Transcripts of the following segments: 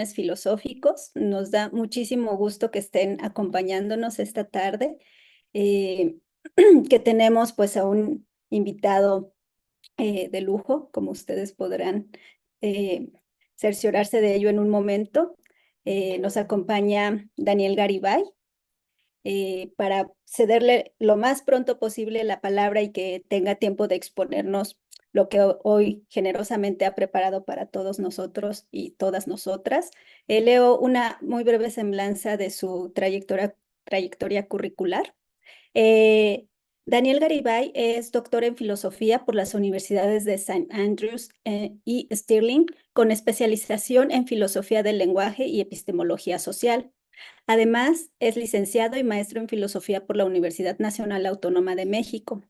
Filosóficos. Nos da muchísimo gusto que estén acompañándonos esta tarde, eh, que tenemos pues a un invitado de lujo, como ustedes podrán eh, cerciorarse de ello en un momento. Nos acompaña Daniel Garibay, para cederle lo más pronto posible la palabra y que tenga tiempo de exponernos lo que hoy generosamente ha preparado para todos nosotros y todas nosotras. Leo una muy breve semblanza de su trayectoria curricular. Eh, Daniel Garibay es doctor en filosofía por las universidades de St. Andrews y Stirling, con especialización en filosofía del lenguaje y epistemología social. Además, es licenciado y maestro en filosofía por la Universidad Nacional Autónoma de México.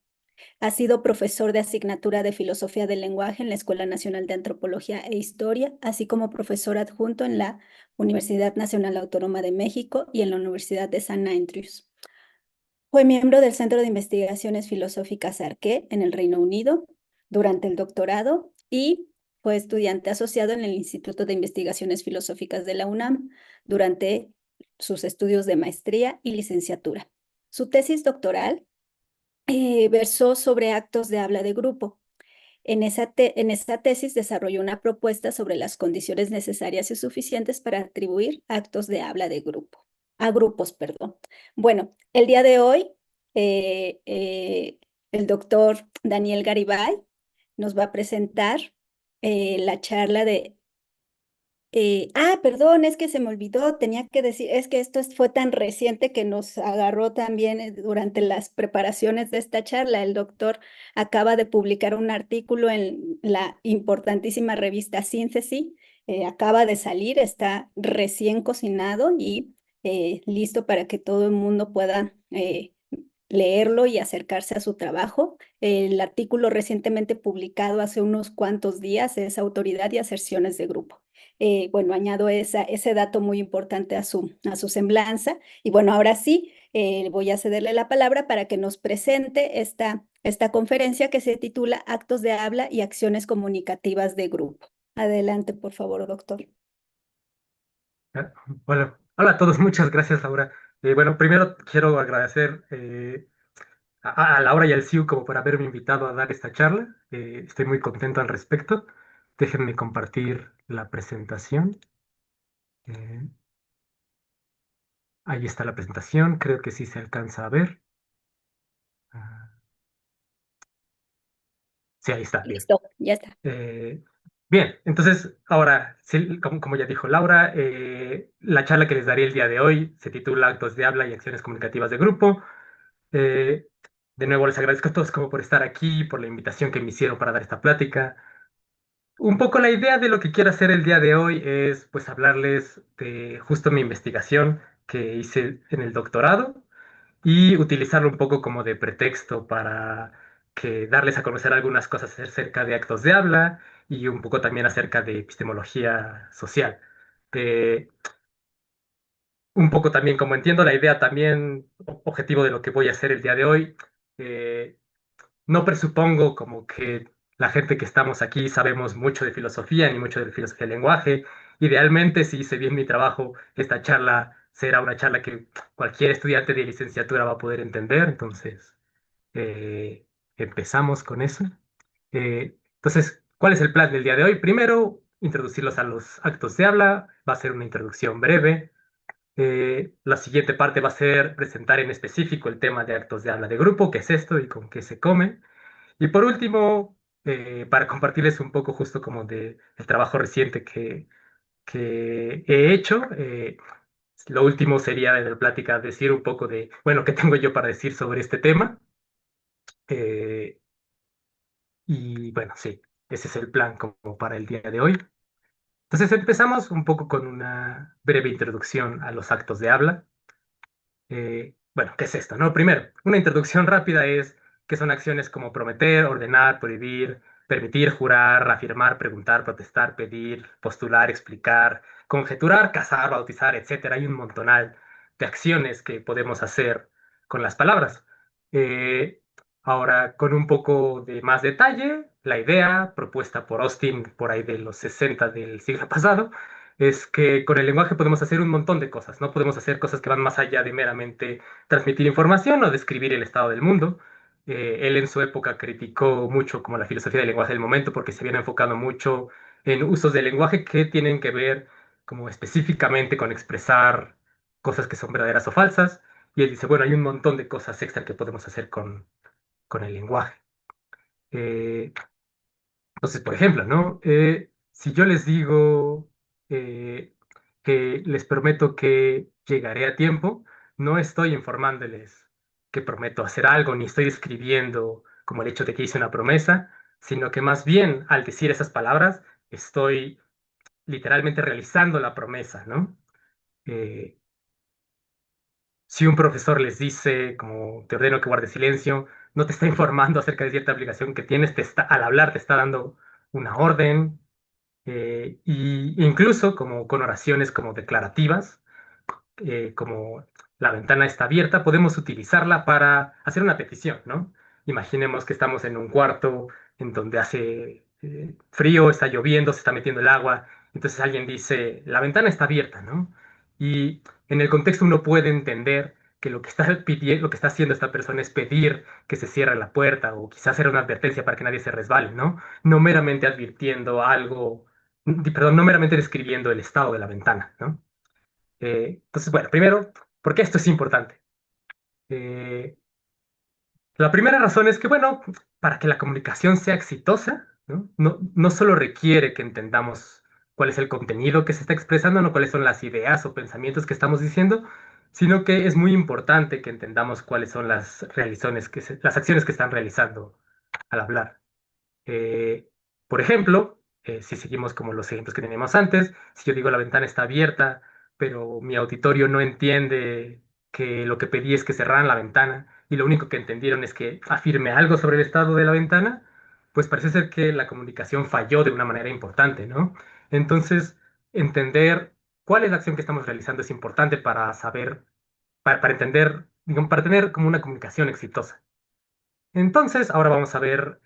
Ha sido profesor de asignatura de filosofía del lenguaje en la Escuela Nacional de Antropología e Historia, así como profesor adjunto en la Universidad Nacional Autónoma de México y en la Universidad de St. Andrews. Fue miembro del Centro de Investigaciones Filosóficas Arqué en el Reino Unido durante el doctorado y fue estudiante asociado en el Instituto de Investigaciones Filosóficas de la UNAM durante sus estudios de maestría y licenciatura. Su tesis doctoral versó sobre actos de habla de grupo. En esta tesis desarrolló una propuesta sobre las condiciones necesarias y suficientes para atribuir actos de habla de grupo, a grupos, perdón. Bueno, el día de hoy, el doctor Daniel Garibay nos va a presentar la charla de perdón, es que se me olvidó, tenía que decir, es que fue tan reciente que nos agarró también durante las preparaciones de esta charla. El doctor acaba de publicar un artículo en la importantísima revista Síntesis, acaba de salir, está recién cocinado y listo para que todo el mundo pueda leerlo y acercarse a su trabajo. El artículo recientemente publicado hace unos cuantos días es Autoridad y aserciones de grupo. Bueno, añado ese dato muy importante a su semblanza. Y bueno, ahora sí, voy a cederle la palabra para que nos presente esta conferencia que se titula Actos de habla y acciones comunicativas de grupo. Adelante, por favor, doctor. Ah, hola a todos, muchas gracias, Laura. Bueno, primero quiero agradecer a Laura y al CIU como por haberme invitado a dar esta charla. Estoy muy contento al respecto. Déjenme compartir la presentación. Eh, Ahí está la presentación, creo que sí se alcanza a ver. Ah, sí, ahí está, bien. Listo, ya está. Eh, Bien, entonces ahora, sí, como ya dijo Laura, la charla que les daré el día de hoy se titula Actos de habla y acciones comunicativas de grupo. Eh, de nuevo les agradezco a todos como por estar aquí, por la invitación que me hicieron para dar esta plática. Un poco la idea de lo que quiero hacer el día de hoy es pues hablarles de justo mi investigación que hice en el doctorado y utilizarlo un poco como de pretexto para que darles a conocer algunas cosas acerca de actos de habla y un poco también acerca de epistemología social. Eh, un poco también, como entiendo la idea, también objetivo de lo que voy a hacer el día de hoy. eh, no presupongo como que la gente que estamos aquí sabemos mucho de filosofía ni mucho de filosofía del lenguaje. Idealmente, si hice bien mi trabajo, esta charla será una charla que cualquier estudiante de licenciatura va a poder entender. Entonces, eh, empezamos con eso. Entonces, ¿cuál es el plan del día de hoy? Primero, introducirlos a los actos de habla. Va a ser una introducción breve. La siguiente parte va a ser presentar en específico el tema de actos de habla de grupo, qué es esto y con qué se come. Y por último, para compartirles un poco justo como de el trabajo reciente que he hecho, lo último sería de la plática decir un poco de, bueno, qué tengo yo para decir sobre este tema. Eh, y bueno, sí, ese es el plan como para el día de hoy. Entonces empezamos un poco con una breve introducción a los actos de habla. Bueno, ¿qué es esto? No, primero, una introducción rápida es qué son acciones como prometer, ordenar, prohibir, permitir, jurar, afirmar, preguntar, protestar, pedir, postular, explicar, conjeturar, casar, bautizar, etcétera. Hay un montonal de acciones que podemos hacer con las palabras. Eh, Ahora, con un poco de más detalle, la idea propuesta por Austin por ahí de los 60 del siglo pasado es que con el lenguaje podemos hacer un montón de cosas, ¿no? Podemos hacer cosas que van más allá de meramente transmitir información o describir el estado del mundo. Él en su época criticó mucho como la filosofía del lenguaje del momento porque se habían enfocado mucho en usos del lenguaje que tienen que ver como específicamente con expresar cosas que son verdaderas o falsas. Y él dice, bueno, hay un montón de cosas extra que podemos hacer con el lenguaje. Eh, entonces, por ejemplo, ¿no? Si yo les digo eh, que les prometo que llegaré a tiempo, no estoy informándoles que prometo hacer algo, ni estoy escribiendo como el hecho de que hice una promesa, sino que más bien al decir esas palabras estoy literalmente realizando la promesa, ¿no? Eh, si un profesor les dice, como te ordeno que guardes silencio, no te está informando acerca de cierta obligación que tienes, al hablar te está dando una orden, y incluso como con oraciones como declarativas, como la ventana está abierta, podemos utilizarla para hacer una petición, ¿no? Imaginemos que estamos en un cuarto en donde hace frío, está lloviendo, se está metiendo el agua, entonces alguien dice, la ventana está abierta, ¿no? Y en el contexto uno puede entender que lo que está pidiendo, lo que está haciendo esta persona es pedir que se cierre la puerta o quizás hacer una advertencia para que nadie se resbale, ¿no? No meramente advirtiendo algo, perdón, no meramente describiendo el estado de la ventana, ¿no? Entonces, bueno, primero, ¿por qué esto es importante? Eh, la primera razón es que, bueno, para que la comunicación sea exitosa, ¿no? No solo requiere que entendamos cuál es el contenido que se está expresando, no cuáles son las ideas o pensamientos que estamos diciendo, sino que es muy importante que entendamos cuáles son las acciones que están realizando al hablar. Eh, por ejemplo, si seguimos como los ejemplos que teníamos antes, si yo digo la ventana está abierta, pero mi auditorio no entiende que lo que pedí es que cerraran la ventana y lo único que entendieron es que afirme algo sobre el estado de la ventana, pues parece ser que la comunicación falló de una manera importante, ¿no? Entonces, entender cuál es la acción que estamos realizando es importante para saber, para entender, digamos, para tener como una comunicación exitosa. Entonces, ahora vamos a ver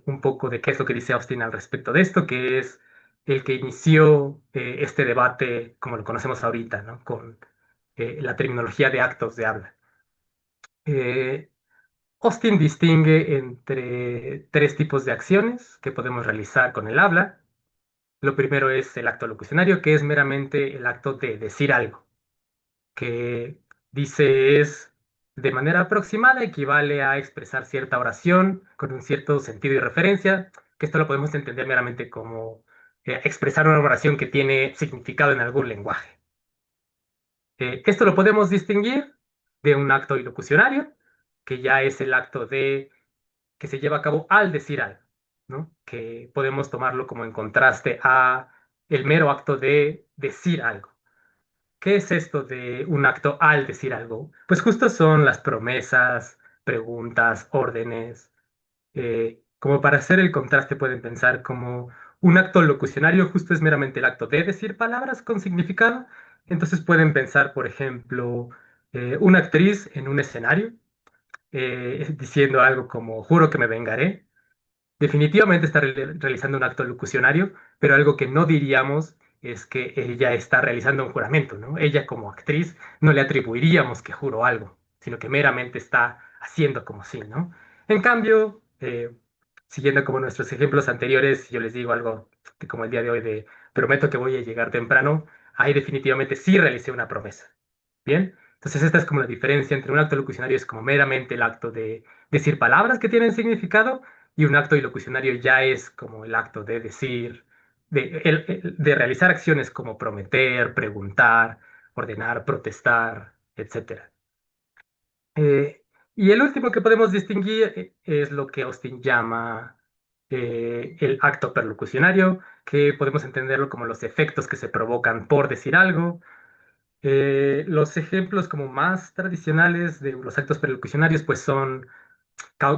un poco de qué es lo que dice Austin al respecto de esto, que es el que inició este debate como lo conocemos ahorita, ¿no? Con la terminología de actos de habla. Eh, Austin distingue entre tres tipos de acciones que podemos realizar con el habla. Lo primero es el acto locucionario, que es meramente el acto de decir algo, que dice es de manera aproximada equivale a expresar cierta oración con un cierto sentido y referencia, que esto lo podemos entender meramente como expresar una oración que tiene significado en algún lenguaje. Esto lo podemos distinguir de un acto ilocucionario, que ya es el acto de que se lleva a cabo al decir algo, ¿no? Que podemos tomarlo como en contraste a el mero acto de decir algo. ¿Qué es esto de un acto al decir algo? Pues justo son las promesas, preguntas, órdenes. Como para hacer el contraste pueden pensar como un acto locucionario justo es meramente el acto de decir palabras con significado. Entonces pueden pensar, por ejemplo, una actriz en un escenario diciendo algo como juro que me vengaré. Definitivamente está realizando un acto locucionario, pero algo que no diríamos es que ella está realizando un juramento, ¿no? Ella como actriz no le atribuiríamos que juró algo, sino que meramente está haciendo como sí, ¿no? En cambio, siguiendo como nuestros ejemplos anteriores, si yo les digo algo como el día de hoy de prometo que voy a llegar temprano, ahí definitivamente sí realicé una promesa. ¿Bien? Entonces esta es como la diferencia entre un acto locucionario es como meramente el acto de decir palabras que tienen significado y un acto ilocucionario ya es como el acto de decir, de realizar acciones como prometer, preguntar, ordenar, protestar, etcétera. Y el último que podemos distinguir es lo que Austin llama el acto perlocucionario, que podemos entenderlo como los efectos que se provocan por decir algo. Los ejemplos como más tradicionales de los actos perlocucionarios pues son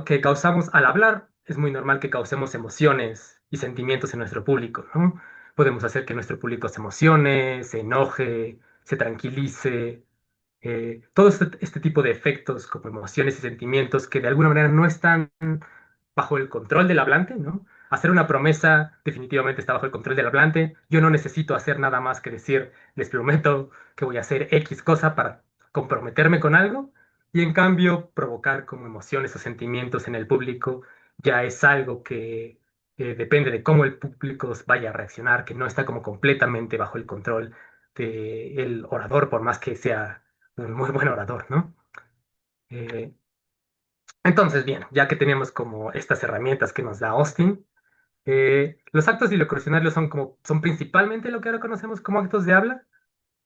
que causamos al hablar, es muy normal que causemos emociones y sentimientos en nuestro público, ¿no? Podemos hacer que nuestro público se emocione, se enoje, se tranquilice. Todo este tipo de efectos como emociones y sentimientos que de alguna manera no están bajo el control del hablante, ¿no? hacer una promesa definitivamente está bajo el control del hablante. Yo no necesito hacer nada más que decir, les prometo que voy a hacer X cosa para comprometerme con algo. Y en cambio, provocar como emociones o sentimientos en el público ya es algo que depende de cómo el público vaya a reaccionar, que no está como completamente bajo el control del orador, por más que sea un muy buen orador, ¿no? Eh, entonces, bien, ya que tenemos como estas herramientas que nos da Austin, los actos dilocucionarios son principalmente lo que ahora conocemos como actos de habla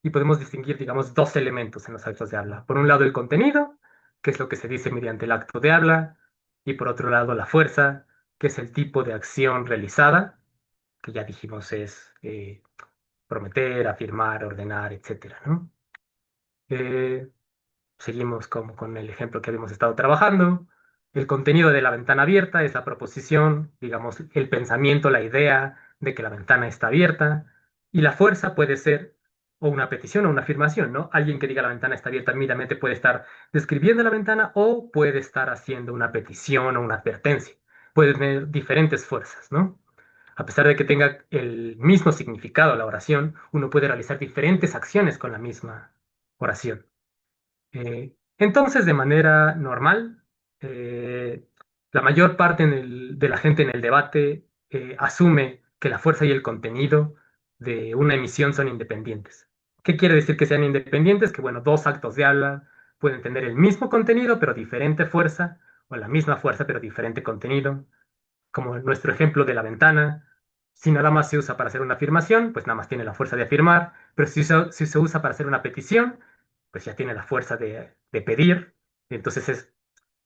y podemos distinguir, digamos, dos elementos en los actos de habla. Por un lado, el contenido, que es lo que se dice mediante el acto de habla, y por otro lado, la fuerza, que es el tipo de acción realizada, que ya dijimos es prometer, afirmar, ordenar, etcétera, ¿no? Eh, Seguimos como con el ejemplo que habíamos estado trabajando. El contenido de la ventana abierta es la proposición, digamos, el pensamiento, la idea de que la ventana está abierta. Y la fuerza puede ser o una petición o una afirmación, ¿no? Alguien que diga la ventana está abierta inmediatamente puede estar describiendo la ventana o puede estar haciendo una petición o una advertencia. Puede tener diferentes fuerzas, ¿no? A pesar de que tenga el mismo significado la oración, uno puede realizar diferentes acciones con la misma oración. Entonces, de manera normal, eh, la mayor parte de la gente en el debate asume que la fuerza y el contenido de una emisión son independientes. ¿Qué quiere decir que sean independientes? Que, bueno, dos actos de habla pueden tener el mismo contenido, pero diferente fuerza, o la misma fuerza, pero diferente contenido, como en nuestro ejemplo de la ventana. Si nada más se usa para hacer una afirmación, pues nada más tiene la fuerza de afirmar, pero si se usa para hacer una petición, pues ya tiene la fuerza de pedir. Entonces es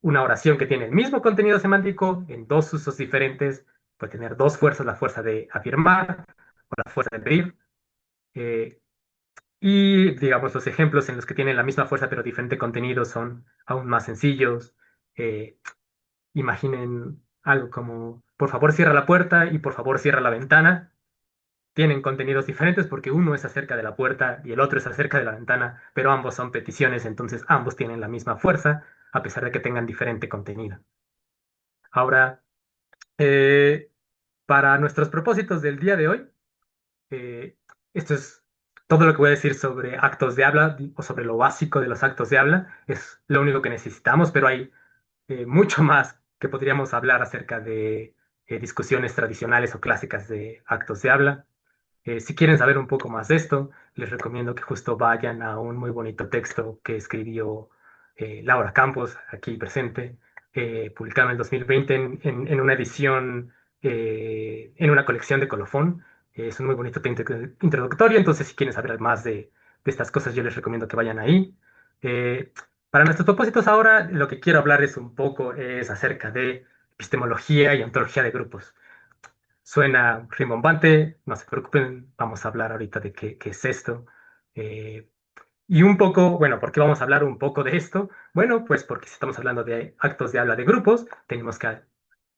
una oración que tiene el mismo contenido semántico en dos usos diferentes, puede tener dos fuerzas, la fuerza de afirmar o la fuerza de pedir. Eh, y digamos, los ejemplos en los que tienen la misma fuerza pero diferente contenido son aún más sencillos. Eh, Imaginen algo como, por favor cierra la puerta y por favor cierra la ventana. Tienen contenidos diferentes porque uno es acerca de la puerta y el otro es acerca de la ventana, pero ambos son peticiones, entonces ambos tienen la misma fuerza, a pesar de que tengan diferente contenido. Ahora, eh, para nuestros propósitos del día de hoy, eh, esto es todo lo que voy a decir sobre actos de habla o sobre lo básico de los actos de habla. Es lo único que necesitamos, pero hay mucho más que podríamos hablar acerca de discusiones tradicionales o clásicas de actos de habla. Si quieren saber un poco más de esto, les recomiendo que justo vayan a un muy bonito texto que escribió Laura Campos, aquí presente, publicado en el 2020 en una edición, en una colección de colofón. Es un muy bonito texto introductorio, entonces si quieren saber más de estas cosas, yo les recomiendo que vayan ahí. Eh, para nuestros propósitos ahora, lo que quiero hablarles un poco es acerca de epistemología y ontología de grupos. Suena rimbombante, no se preocupen, vamos a hablar ahorita de qué es esto. Eh, y un poco, bueno, ¿por qué vamos a hablar un poco de esto? Bueno, pues porque si estamos hablando de actos de habla de grupos, tenemos que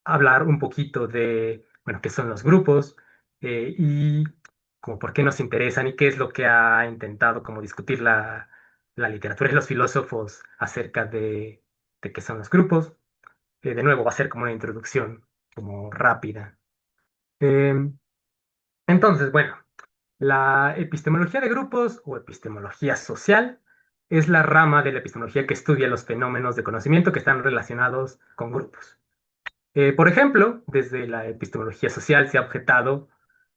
hablar un poquito de, bueno, qué son los grupos y como por qué nos interesan y qué es lo que ha intentado como discutir la literatura y los filósofos acerca de qué son los grupos. De nuevo, va a ser como una introducción como rápida. Em, entonces, bueno, la epistemología de grupos o epistemología social es la rama de la epistemología que estudia los fenómenos de conocimiento que están relacionados con grupos. Por ejemplo, desde la epistemología social se ha objetado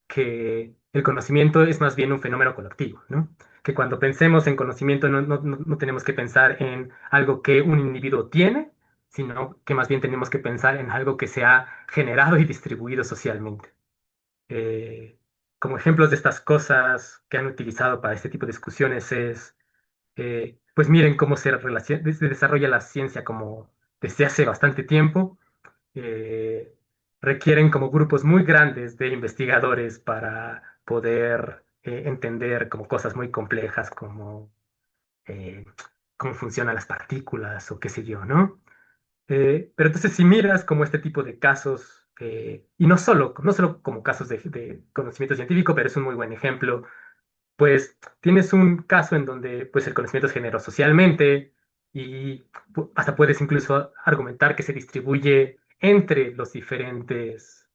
que el conocimiento es más bien un fenómeno colectivo, ¿no? Que cuando pensemos en conocimiento no tenemos que pensar en algo que un individuo tiene, sino que más bien tenemos que pensar en algo que se ha generado y distribuido socialmente. Eh, Como ejemplos de estas cosas que han utilizado para este tipo de discusiones es, pues miren cómo se desarrolla la ciencia como desde hace bastante tiempo. eh, Requieren como grupos muy grandes de investigadores para poder entender como cosas muy complejas como eh, cómo funcionan las partículas o qué sé yo, ¿no? Pero entonces si miras como este tipo de casos, y no solo como casos de conocimiento científico, pero es un muy buen ejemplo, pues tienes un caso en donde pues el conocimiento se generó socialmente y hasta puedes incluso argumentar que se distribuye entre los diferentes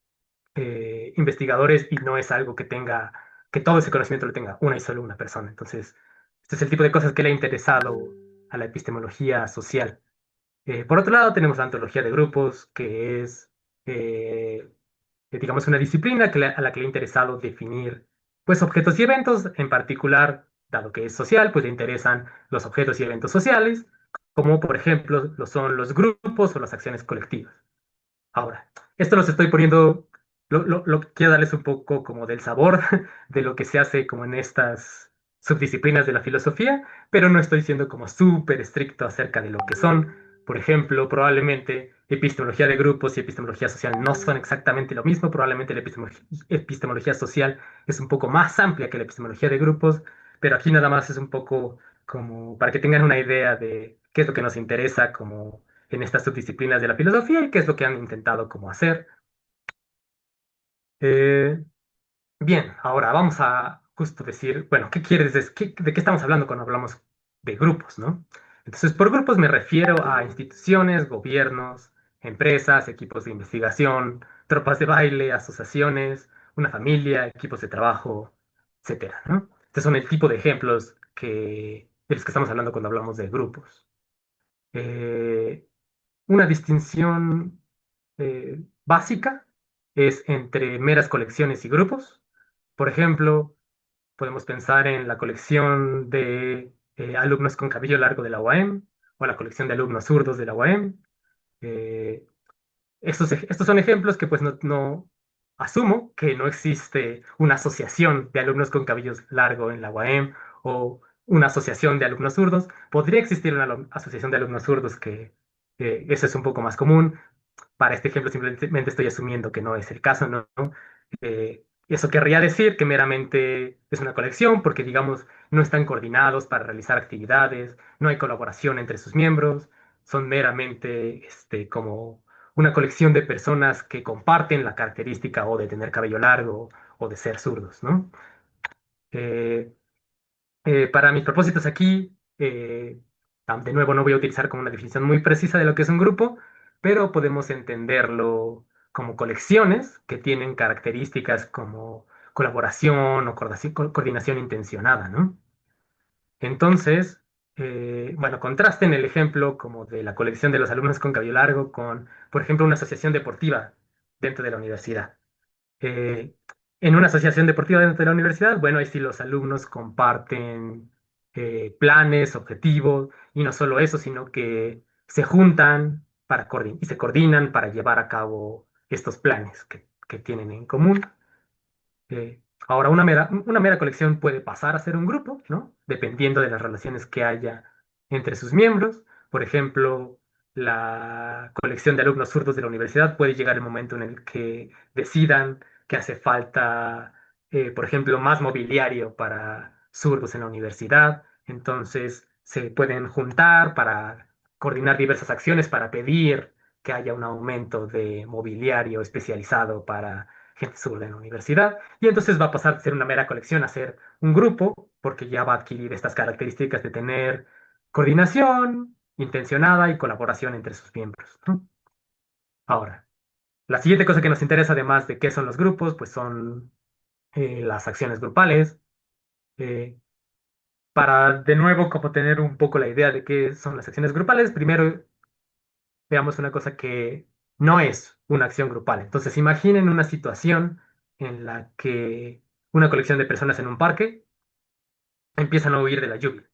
investigadores y no es algo que todo ese conocimiento lo tenga una y solo una persona. Entonces, este es el tipo de cosas que le ha interesado a la epistemología social. Por otro lado, tenemos la antología de grupos, que es, eh, digamos, una disciplina a la que le ha interesado definir, pues, objetos y eventos. En particular, dado que es social, pues le interesan los objetos y eventos sociales, como por ejemplo lo son los grupos o las acciones colectivas. Ahora, esto los estoy poniendo, lo que quiero darles un poco como del sabor de lo que se hace como en estas subdisciplinas de la filosofía, pero no estoy siendo como súper estricto acerca de lo que son. Por ejemplo, probablemente epistemología de grupos y epistemología social no son exactamente lo mismo. Probablemente la epistemología social es un poco más amplia que la epistemología de grupos, pero aquí nada más es un poco como para que tengan una idea de qué es lo que nos interesa como en estas subdisciplinas de la filosofía y qué es lo que han intentado como hacer. Eh, Bien, ahora vamos a justo decir, bueno, ¿qué quieres de qué estamos hablando cuando hablamos de grupos, ¿no? Entonces, por grupos me refiero a instituciones, gobiernos, empresas, equipos de investigación, tropas de baile, asociaciones, una familia, equipos de trabajo, etcétera, ¿no? Estos son el tipo de ejemplos de los que estamos hablando cuando hablamos de grupos. Eh, una distinción básica es entre meras colecciones y grupos. Por ejemplo, podemos pensar en la colección de alumnos con cabello largo de la UAM o la colección de alumnos zurdos de la UAM. Eh, estos son ejemplos que pues no asumo que no existe una asociación de alumnos con cabello largo en la UAM o una asociación de alumnos zurdos. Podría existir una asociación de alumnos zurdos que eso es un poco más común. Para este ejemplo simplemente estoy asumiendo que no es el caso, ¿no? Eso querría decir que meramente es una colección porque, digamos, no están coordinados para realizar actividades, no hay colaboración entre sus miembros, son meramente como una colección de personas que comparten la característica o de tener cabello largo o de ser zurdos, ¿no? Eh, para mis propósitos aquí, de nuevo no voy a utilizar como una definición muy precisa de lo que es un grupo, pero podemos entenderlo como colecciones que tienen características como colaboración o coordinación intencionada, ¿no? Entonces, bueno, contrasten el ejemplo como de la colección de los alumnos con cabello largo con, por ejemplo, una asociación deportiva dentro de la universidad. Eh, en una asociación deportiva dentro de la universidad, bueno, ahí sí los alumnos comparten planes, objetivos, y no solo eso, sino que se juntan y se coordinan para llevar a cabo estos planes que tienen en común. Ahora, una mera colección puede pasar a ser un grupo, ¿no? Dependiendo de las relaciones que haya entre sus miembros. Por ejemplo, la colección de alumnos zurdos de la universidad puede llegar el momento en el que decidan que hace falta, por ejemplo, más mobiliario para zurdos en la universidad. Entonces, se pueden juntar para coordinar diversas acciones para pedir que haya un aumento de mobiliario especializado para gente zurda en la universidad. Y entonces va a pasar de ser una mera colección a ser un grupo, porque ya va a adquirir estas características de tener coordinación intencionada y colaboración entre sus miembros, ¿no? Ahora, la siguiente cosa que nos interesa, además de qué son los grupos, pues son las acciones grupales. Eh, para de nuevo como tener un poco la idea de qué son las acciones grupales, primero veamos una cosa que no es una acción grupal. Entonces, imaginen una situación en la que una colección de personas en un parque empiezan a huir de la lluvia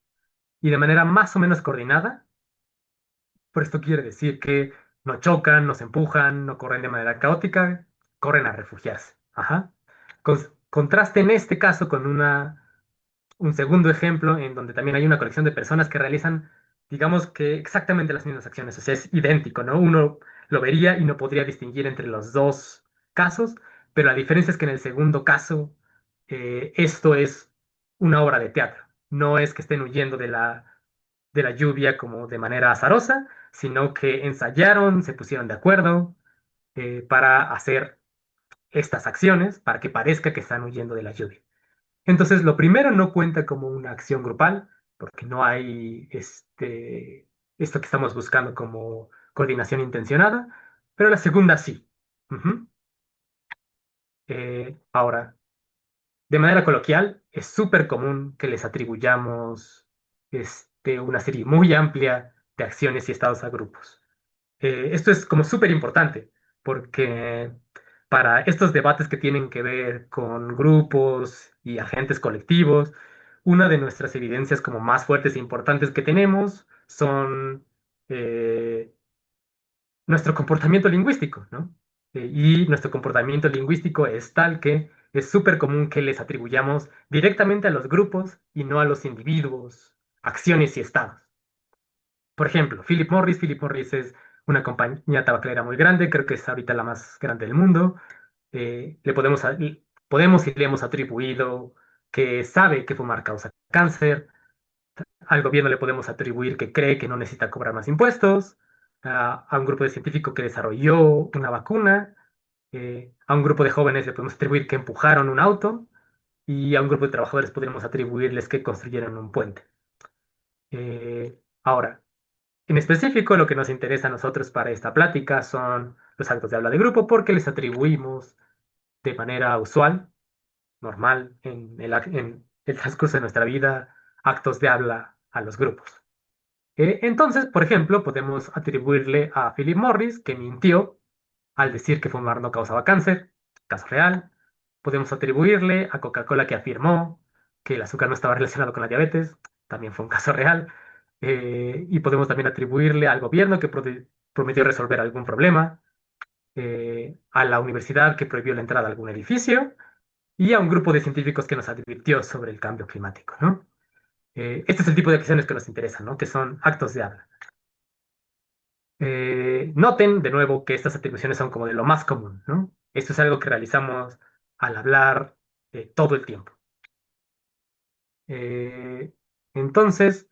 y de manera más o menos coordinada, por esto quiere decir que no chocan, no se empujan, no corren de manera caótica, corren a refugiarse. Ajá. Contraste en este caso con un segundo ejemplo en donde también hay una colección de personas que realizan, digamos que exactamente las mismas acciones, o sea, es idéntico, ¿no? Uno lo vería y no podría distinguir entre los dos casos, pero la diferencia es que en el segundo caso, esto es una obra de teatro, no es que estén huyendo de la lluvia como de manera azarosa, sino que ensayaron, se pusieron de acuerdo para hacer estas acciones, para que parezca que están huyendo de la lluvia. Entonces, lo primero no cuenta como una acción grupal, porque no hay esto que estamos buscando como coordinación intencionada, pero la segunda sí. Ujú. Ahora, de manera coloquial, es súper común que les atribuyamos una serie muy amplia de acciones y estados a grupos. Esto es como súper importante porque para estos debates que tienen que ver con grupos y agentes colectivos, una de nuestras evidencias como más fuertes e importantes que tenemos son eh, nuestro comportamiento lingüístico, ¿no? Y nuestro comportamiento lingüístico es tal que es súper común que les atribuyamos directamente a los grupos y no a los individuos, acciones y estados. Por ejemplo, Philip Morris. Philip Morris es una compañía tabacalera muy grande, creo que es ahorita la más grande del mundo. Podemos y le hemos atribuido que sabe que fumar causa cáncer. Al gobierno le podemos atribuir que cree que no necesita cobrar más impuestos. A un grupo de científicos que desarrolló una vacuna. A un grupo de jóvenes le podemos atribuir que empujaron un auto. Y a un grupo de trabajadores podríamos atribuirles que construyeron un puente. Ahora, en específico, lo que nos interesa a nosotros para esta plática son los actos de habla de grupo porque les atribuimos de manera usual, normal, en el transcurso de nuestra vida, actos de habla a los grupos. Entonces, por ejemplo, podemos atribuirle a Philip Morris que mintió al decir que fumar no causaba cáncer, caso real. Podemos atribuirle a Coca-Cola que afirmó que el azúcar no estaba relacionado con la diabetes, también fue un caso real. Y podemos también atribuirle al gobierno que prometió resolver algún problema, a la universidad que prohibió la entrada a algún edificio y a un grupo de científicos que nos advirtió sobre el cambio climático, ¿no? Este es el tipo de acciones que nos interesan, ¿no? Que son actos de habla. Noten de nuevo que estas atribuciones son como de lo más común, ¿no? Esto es algo que realizamos al hablar todo el tiempo. Eh, entonces,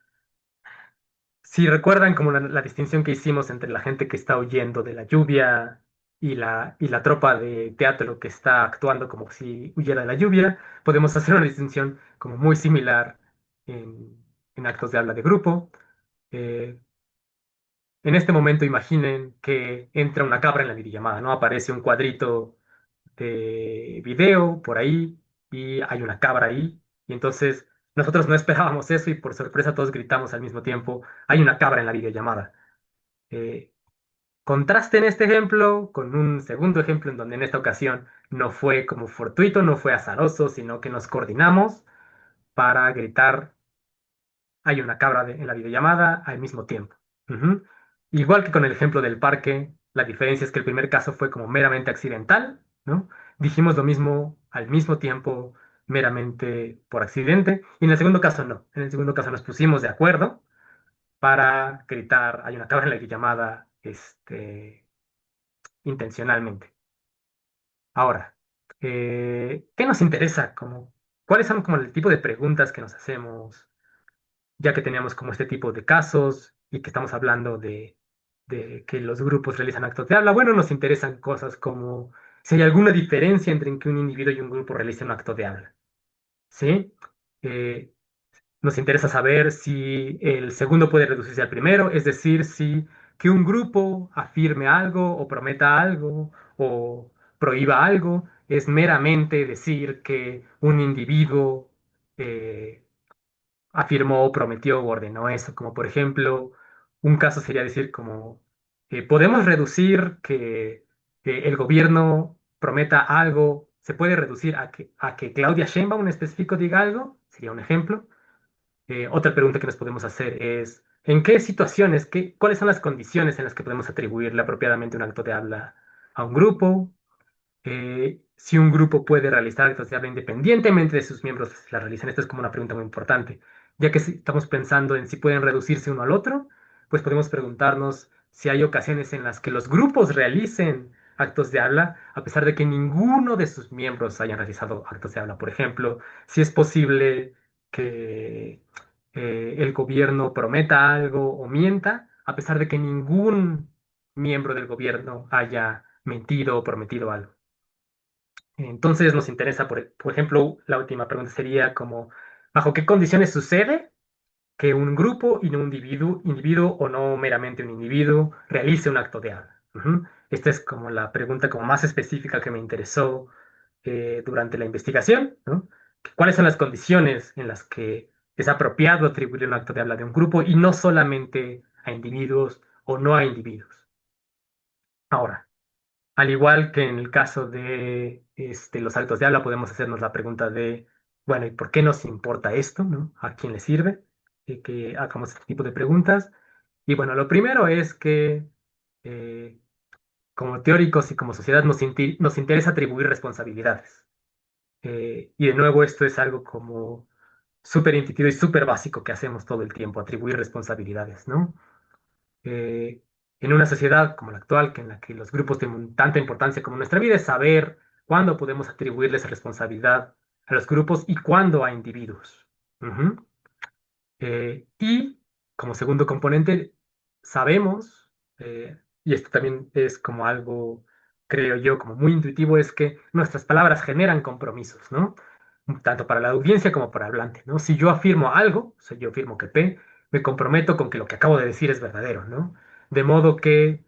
si recuerdan como la distinción que hicimos entre la gente que está huyendo de la lluvia y la tropa de teatro que está actuando como si huyera de la lluvia, podemos hacer una distinción como muy similar en actos de habla de grupo. Eh, En este momento imaginen que entra una cabra en la videollamada, ¿no? Aparece un cuadrito de video por ahí y hay una cabra ahí. Y entonces nosotros no esperábamos eso y por sorpresa todos gritamos al mismo tiempo, hay una cabra en la videollamada. Eh, Contrasten este ejemplo con un segundo ejemplo en donde en esta ocasión no fue como fortuito, no fue azaroso, sino que nos coordinamos para gritar hay una cabra en la videollamada al mismo tiempo. Ujú. Igual que con el ejemplo del parque, la diferencia es que el primer caso fue como meramente accidental, ¿no? Dijimos lo mismo al mismo tiempo, meramente por accidente, y en el segundo caso no. En el segundo caso nos pusimos de acuerdo para gritar hay una cabra en la videollamada, intencionalmente. Ahora, ¿qué nos interesa? ¿Cuáles son como el tipo de preguntas que nos hacemos? Ya que teníamos como este tipo de casos y que estamos hablando de que los grupos realizan actos de habla, bueno, nos interesan cosas como si hay alguna diferencia entre que un individuo y un grupo realicen un acto de habla, ¿sí? Eh, Nos interesa saber si el segundo puede reducirse al primero, es decir, si que un grupo afirme algo o prometa algo o prohíba algo, es meramente decir que un individuo eh, afirmó, prometió o ordenó eso. Como por ejemplo, un caso sería decir como, podemos reducir que el gobierno prometa algo, se puede reducir a que Claudia Sheinbaum en específico diga algo, sería un ejemplo. Otra pregunta que nos podemos hacer es, ¿en qué situaciones, cuáles son las condiciones en las que podemos atribuirle apropiadamente un acto de habla a un grupo? Si un grupo puede realizar actos de habla independientemente de sus miembros la realicen. Esta es como una pregunta muy importante, ya que si estamos pensando en si pueden reducirse uno al otro, pues podemos preguntarnos si hay ocasiones en las que los grupos realicen actos de habla a pesar de que ninguno de sus miembros hayan realizado actos de habla. Por ejemplo, si es posible que el gobierno prometa algo o mienta a pesar de que ningún miembro del gobierno haya mentido o prometido algo. Entonces nos interesa, por ejemplo, la última pregunta sería como, ¿bajo qué condiciones sucede que un grupo y no un individuo o no meramente un individuo realice un acto de habla? Ujú. Esta es como la pregunta como más específica que me interesó durante la investigación, ¿no? ¿Cuáles son las condiciones en las que es apropiado atribuir un acto de habla de un grupo y no solamente a individuos o no a individuos? Ahora, al igual que en el caso de los actos de habla, podemos hacernos la pregunta de, bueno, ¿y por qué nos importa esto, ¿no? ¿A quién le sirve? Que hagamos este tipo de preguntas. Y bueno, lo primero es que eh, como teóricos y como sociedad nos interesa atribuir responsabilidades. Y de nuevo, esto es algo como súper intuitivo y súper básico que hacemos todo el tiempo, atribuir responsabilidades, ¿no? Eh, en una sociedad como la actual, que en la que los grupos tienen tanta importancia como nuestra vida, es saber cuándo podemos atribuirles responsabilidad a los grupos y cuándo a individuos. Ujú. Y como segundo componente, sabemos, y esto también es como algo, creo yo, como muy intuitivo, es que nuestras palabras generan compromisos, ¿no? Tanto para la audiencia como para el hablante, ¿no? Si yo afirmo algo, o sea, yo afirmo que P, me comprometo con que lo que acabo de decir es verdadero, ¿no? De modo que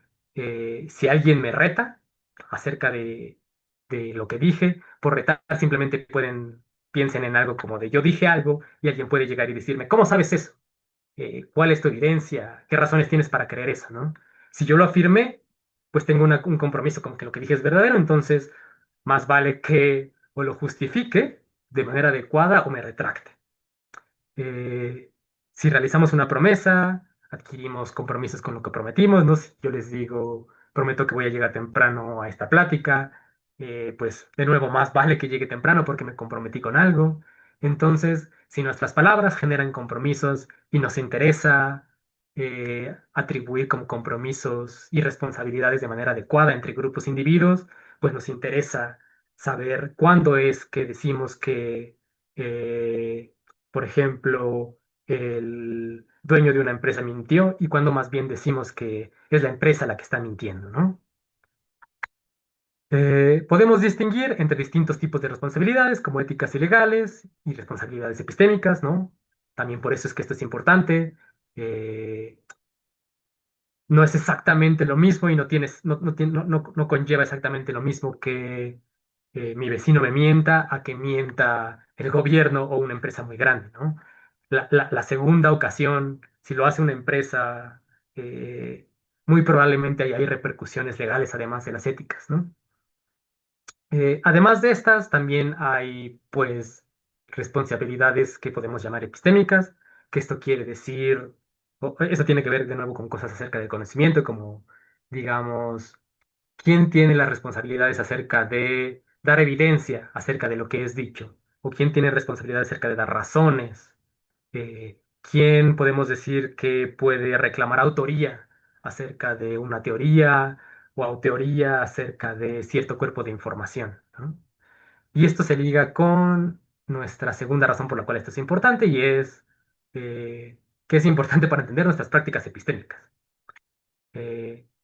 si alguien me reta acerca de lo que dije, por retar simplemente piensen en algo como de yo dije algo y alguien puede llegar y decirme, ¿cómo sabes eso? ¿Cuál es tu evidencia? ¿Qué razones tienes para creer eso, no? Si yo lo afirmé, pues tengo un compromiso con que lo que dije es verdadero, entonces más vale que o lo justifique de manera adecuada o me retracte. Eh, si realizamos una promesa, adquirimos compromisos con lo que prometimos, ¿no? Si yo les digo, prometo que voy a llegar temprano a esta plática, pues de nuevo, más vale que llegue temprano porque me comprometí con algo. Entonces, si nuestras palabras generan compromisos y nos interesa atribuir como compromisos y responsabilidades de manera adecuada entre grupos e individuos, pues nos interesa saber cuándo es que decimos que eh, por ejemplo, el dueño de una empresa mintió y cuando más bien decimos que es la empresa la que está mintiendo, ¿no? Podemos distinguir entre distintos tipos de responsabilidades, como éticas y legales y responsabilidades epistémicas, ¿no? También por eso es que esto es importante. Eh, no es exactamente lo mismo y no conlleva exactamente lo mismo que mi vecino me mienta a que mienta el gobierno o una empresa muy grande, ¿no? La segunda ocasión, si lo hace una empresa, muy probablemente hay repercusiones legales además de las éticas, ¿no? Además de estas, también hay, pues, responsabilidades que podemos llamar epistémicas, que esto quiere decir, eso tiene que ver de nuevo con cosas acerca del conocimiento, como, digamos, quién tiene las responsabilidades acerca de dar evidencia acerca de lo que es dicho, o quién tiene responsabilidad acerca de dar razones, quién podemos decir que puede reclamar autoría acerca de una teoría o autoría acerca de cierto cuerpo de información, ¿no? Y esto se liga con nuestra segunda razón por la cual esto es importante y es que es importante para entender nuestras prácticas epistémicas.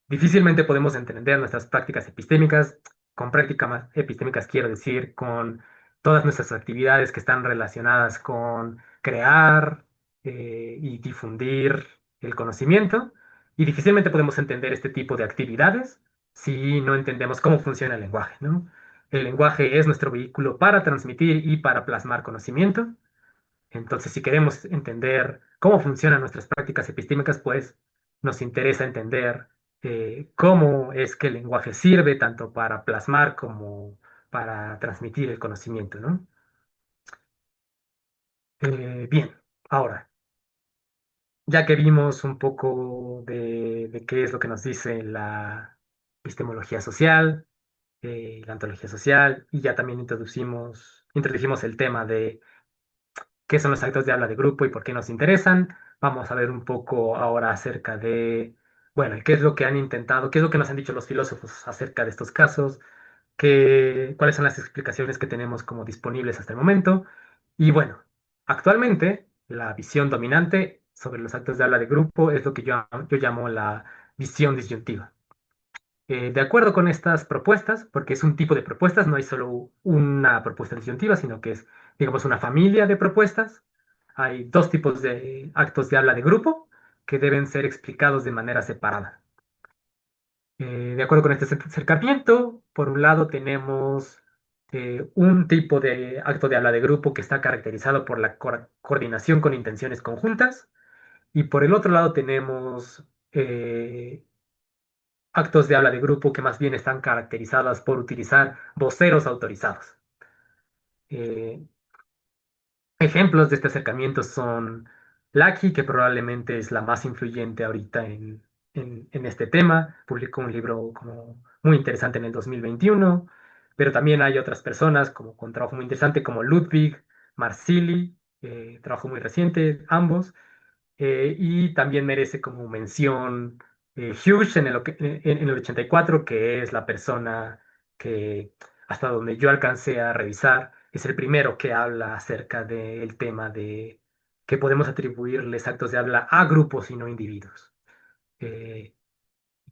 Difícilmente podemos entender nuestras prácticas epistémicas. Con prácticas epistémicas quiero decir con todas nuestras actividades que están relacionadas con crear y difundir el conocimiento. Y difícilmente podemos entender este tipo de actividades si no entendemos cómo funciona el lenguaje, ¿no? El lenguaje es nuestro vehículo para transmitir y para plasmar conocimiento. Entonces, si queremos entender cómo funcionan nuestras prácticas epistémicas, pues nos interesa entender cómo es que el lenguaje sirve tanto para plasmar como para transmitir el conocimiento, ¿no? Bien, ahora, ya que vimos un poco de qué es lo que nos dice la epistemología social, la ontología social, y ya también introdujimos el tema de qué son los actos de habla de grupo y por qué nos interesan. Vamos a ver un poco ahora acerca de, bueno, qué es lo que han intentado, qué es lo que nos han dicho los filósofos acerca de estos casos, cuáles son las explicaciones que tenemos como disponibles hasta el momento. Y bueno, actualmente la visión dominante sobre los actos de habla de grupo es lo que yo llamo la visión disyuntiva. De acuerdo con estas propuestas, porque es un tipo de propuestas, no hay solo una propuesta disyuntiva, sino que es, digamos, una familia de propuestas. Hay dos tipos de actos de habla de grupo que deben ser explicados de manera separada. De acuerdo con este acercamiento, por un lado tenemos un tipo de acto de habla de grupo que está caracterizado por la coordinación con intenciones conjuntas, y por el otro lado tenemos actos de habla de grupo que más bien están caracterizados por utilizar voceros autorizados. Eh, Ejemplos de este acercamiento son Lucky, que probablemente es la más influyente ahorita en este tema. Publicó un libro como muy interesante en el 2021, pero también hay otras personas como, con trabajo muy interesante como Ludwig, Marsili, trabajo muy reciente, ambos. Y también merece como mención Hughes en el 84, que es la persona que, hasta donde yo alcancé a revisar, es el primero que habla acerca del tema de que podemos atribuirles actos de habla a grupos y no individuos. Eh,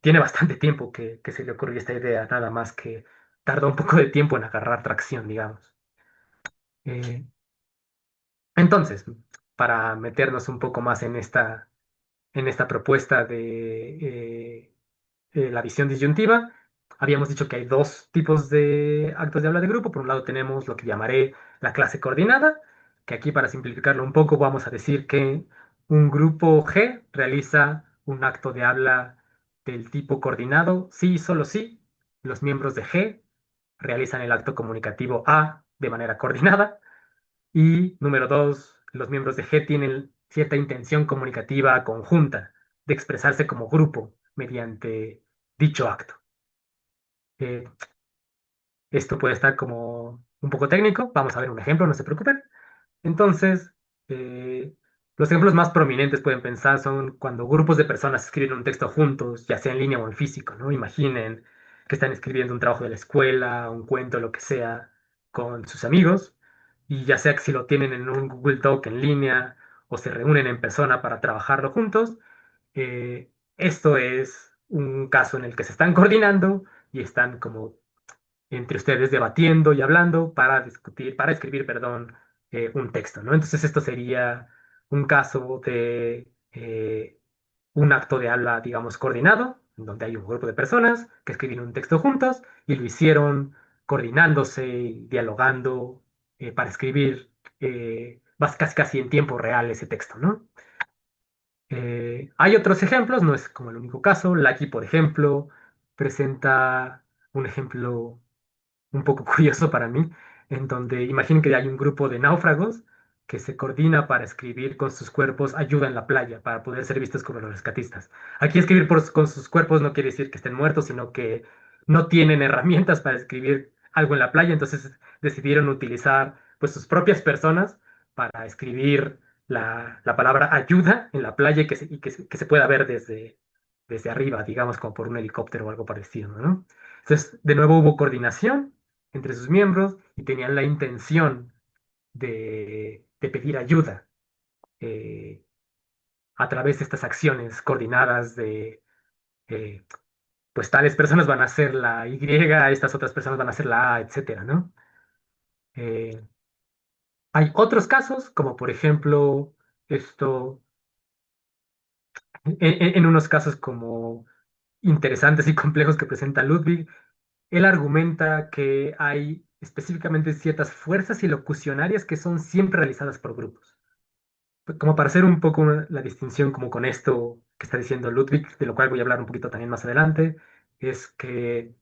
Tiene bastante tiempo que se le ocurrió esta idea, nada más que tardó un poco de tiempo en agarrar tracción, digamos. Eh, entonces, para meternos un poco más en esta propuesta de la visión disyuntiva, habíamos dicho que hay dos tipos de actos de habla de grupo. Por un lado tenemos lo que llamaré la clase coordinada, que aquí para simplificarlo un poco vamos a decir que un grupo G realiza un acto de habla del tipo coordinado, sí y solo sí. Los miembros de G realizan el acto comunicativo A de manera coordinada. Y número dos, los miembros de G tienen cierta intención comunicativa conjunta de expresarse como grupo mediante dicho acto. Eh, Esto puede estar como un poco técnico. Vamos a ver un ejemplo, no se preocupen. Entonces, eh, los ejemplos más prominentes pueden pensar son cuando grupos de personas escriben un texto juntos, ya sea en línea o en físico, ¿no? Imaginen que están escribiendo un trabajo de la escuela, un cuento, lo que sea, con sus amigos, y ya sea que si lo tienen en un Google Doc en línea o se reúnen en persona para trabajarlo juntos, esto es un caso en el que se están coordinando y están como entre ustedes debatiendo y hablando para discutir, para escribir, perdón, un texto, ¿no? Entonces esto sería un caso de un acto de habla, digamos, coordinado, en donde hay un grupo de personas que escribieron un texto juntos y lo hicieron coordinándose y dialogando para escribir casi casi en tiempo real ese texto, ¿no? Hay otros ejemplos, no es como el único caso. Lucky, por ejemplo, presenta un ejemplo un poco curioso para mí, en donde imaginen que hay un grupo de náufragos que se coordina para escribir con sus cuerpos ayuda en la playa, para poder ser vistos como los rescatistas. Aquí escribir con sus cuerpos no quiere decir que estén muertos, sino que no tienen herramientas para escribir algo en la playa, entonces decidieron utilizar pues sus propias personas para escribir la palabra ayuda en la playa que se pueda ver desde arriba, digamos, como por un helicóptero o algo parecido, ¿no? Entonces, de nuevo hubo coordinación entre sus miembros y tenían la intención de pedir ayuda eh, a través de estas acciones coordinadas eh, pues tales personas van a ser la Y, estas otras personas van a ser la A, etcétera, ¿no? Eh, Hay otros casos, como por ejemplo, esto, en unos casos como interesantes y complejos que presenta Ludwig, él argumenta que hay específicamente ciertas fuerzas ilocucionarias que son siempre realizadas por grupos. Como para hacer un poco la distinción como con esto que está diciendo Ludwig, de lo cual voy a hablar un poquito también más adelante, es que,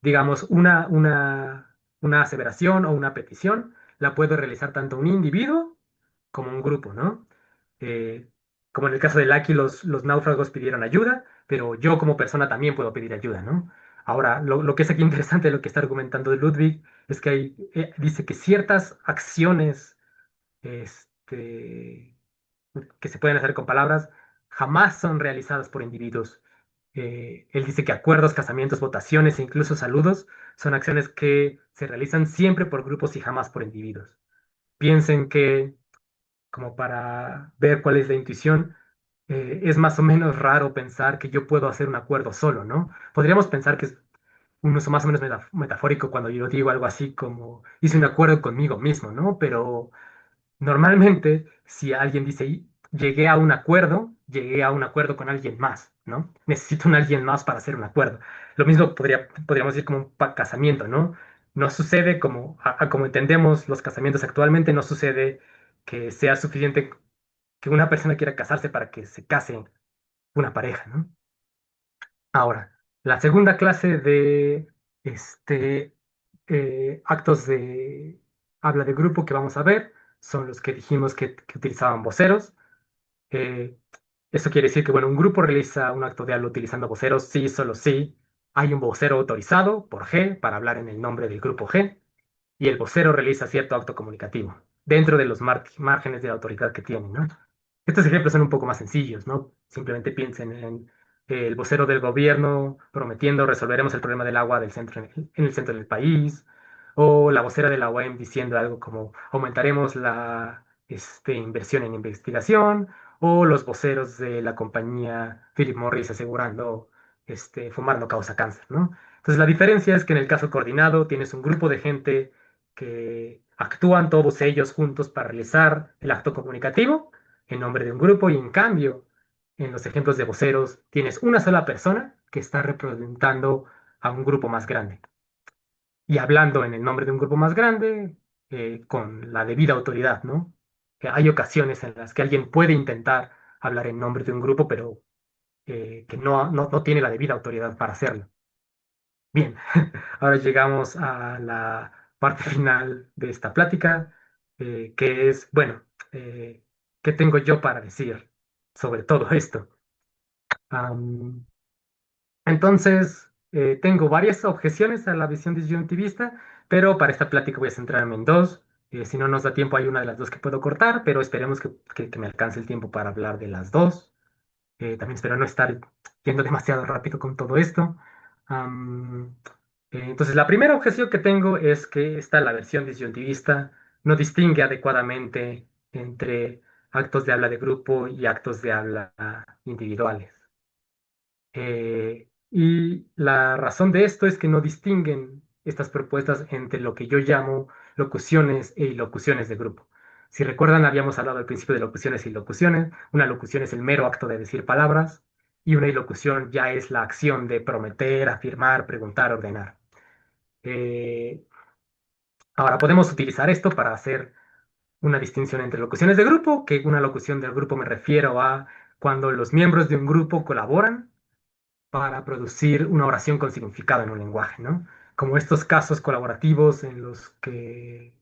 digamos, una aseveración o una petición la puede realizar tanto un individuo como un grupo, ¿no? Eh, Como en el caso de Lucky, los náufragos pidieron ayuda, pero yo como persona también puedo pedir ayuda, ¿no? Ahora, lo que es aquí interesante de lo que está argumentando Ludwig es que dice que ciertas acciones este, que se pueden hacer con palabras, jamás son realizadas por individuos. Él dice que acuerdos, casamientos, votaciones e incluso saludos son acciones que se realizan siempre por grupos y jamás por individuos. Piensen que, como para ver cuál es la intuición, es más o menos raro pensar que yo puedo hacer un acuerdo solo, ¿no? Podríamos pensar que es un uso más o menos metafórico cuando yo digo algo así como hice un acuerdo conmigo mismo, ¿no? Pero normalmente, si alguien dice, llegué a un acuerdo con alguien más, ¿no? Necesito un alguien más para hacer un acuerdo. Lo mismo podríamos decir como un casamiento, ¿no? no sucede como, como entendemos los casamientos actualmente, no sucede que sea suficiente que una persona quiera casarse para que se case una pareja, ¿no? Ahora, la segunda clase de este, actos de habla de grupo que vamos a ver son los que dijimos que utilizaban voceros. Eh, Eso quiere decir que, bueno, un grupo realiza un acto de habla utilizando voceros, sí, solo sí. Hay un vocero autorizado por G para hablar en el nombre del grupo G y el vocero realiza cierto acto comunicativo dentro de los márgenes de autoridad que tiene, ¿no? Estos ejemplos son un poco más sencillos, ¿no? Simplemente piensen en el vocero del gobierno prometiendo resolveremos el problema del agua del centro en el centro del país, o la vocera de la OEM diciendo algo como aumentaremos la inversión en investigación, o los voceros de la compañía Philip Morris asegurando fumar no causa cáncer, ¿no? Entonces la diferencia es que en el caso coordinado tienes un grupo de gente que actúan todos ellos juntos para realizar el acto comunicativo en nombre de un grupo y en cambio, en los ejemplos de voceros, tienes una sola persona que está representando a un grupo más grande y hablando en el nombre de un grupo más grande con la debida autoridad, ¿no? Que hay ocasiones en las que alguien puede intentar hablar en nombre de un grupo, pero que no tiene la debida autoridad para hacerlo. Bien, ahora llegamos a la parte final de esta plática, que es, bueno, ¿qué tengo yo para decir sobre todo esto? Am, entonces, tengo varias objeciones a la visión disyuntivista, pero para esta plática voy a centrarme en dos. Si no nos da tiempo, hay una de las dos que puedo cortar, pero esperemos que me alcance el tiempo para hablar de las dos. También espero no estar yendo demasiado rápido con todo esto. Am, entonces, la primera objeción que tengo es que la versión disyuntivista no distingue adecuadamente entre actos de habla de grupo y actos de habla individuales. Y la razón de esto es que no distinguen estas propuestas entre lo que yo llamo locuciones e ilocuciones de grupo. Si recuerdan, habíamos hablado al principio de locuciones e ilocuciones. Una locución es el mero acto de decir palabras y una ilocución ya es la acción de prometer, afirmar, preguntar, ordenar. Eh, Ahora, podemos utilizar esto para hacer una distinción entre locuciones de grupo, que una locución del grupo me refiero a cuando los miembros de un grupo colaboran para producir una oración con significado en un lenguaje, ¿no? Como estos casos colaborativos en los que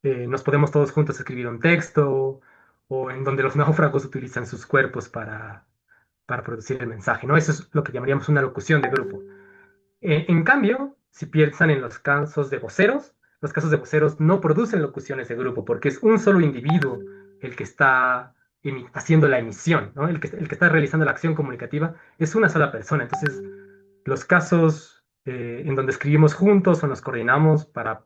nos podemos todos juntos escribir un texto o en donde los náufragos utilizan sus cuerpos para producir el mensaje, ¿no? Eso es lo que llamaríamos una locución de grupo. En cambio, si piensan en los casos de voceros no producen locuciones de grupo porque es un solo individuo el que está haciendo la emisión, ¿no? El que está realizando la acción comunicativa es una sola persona. Entonces, los casos en donde escribimos juntos o nos coordinamos para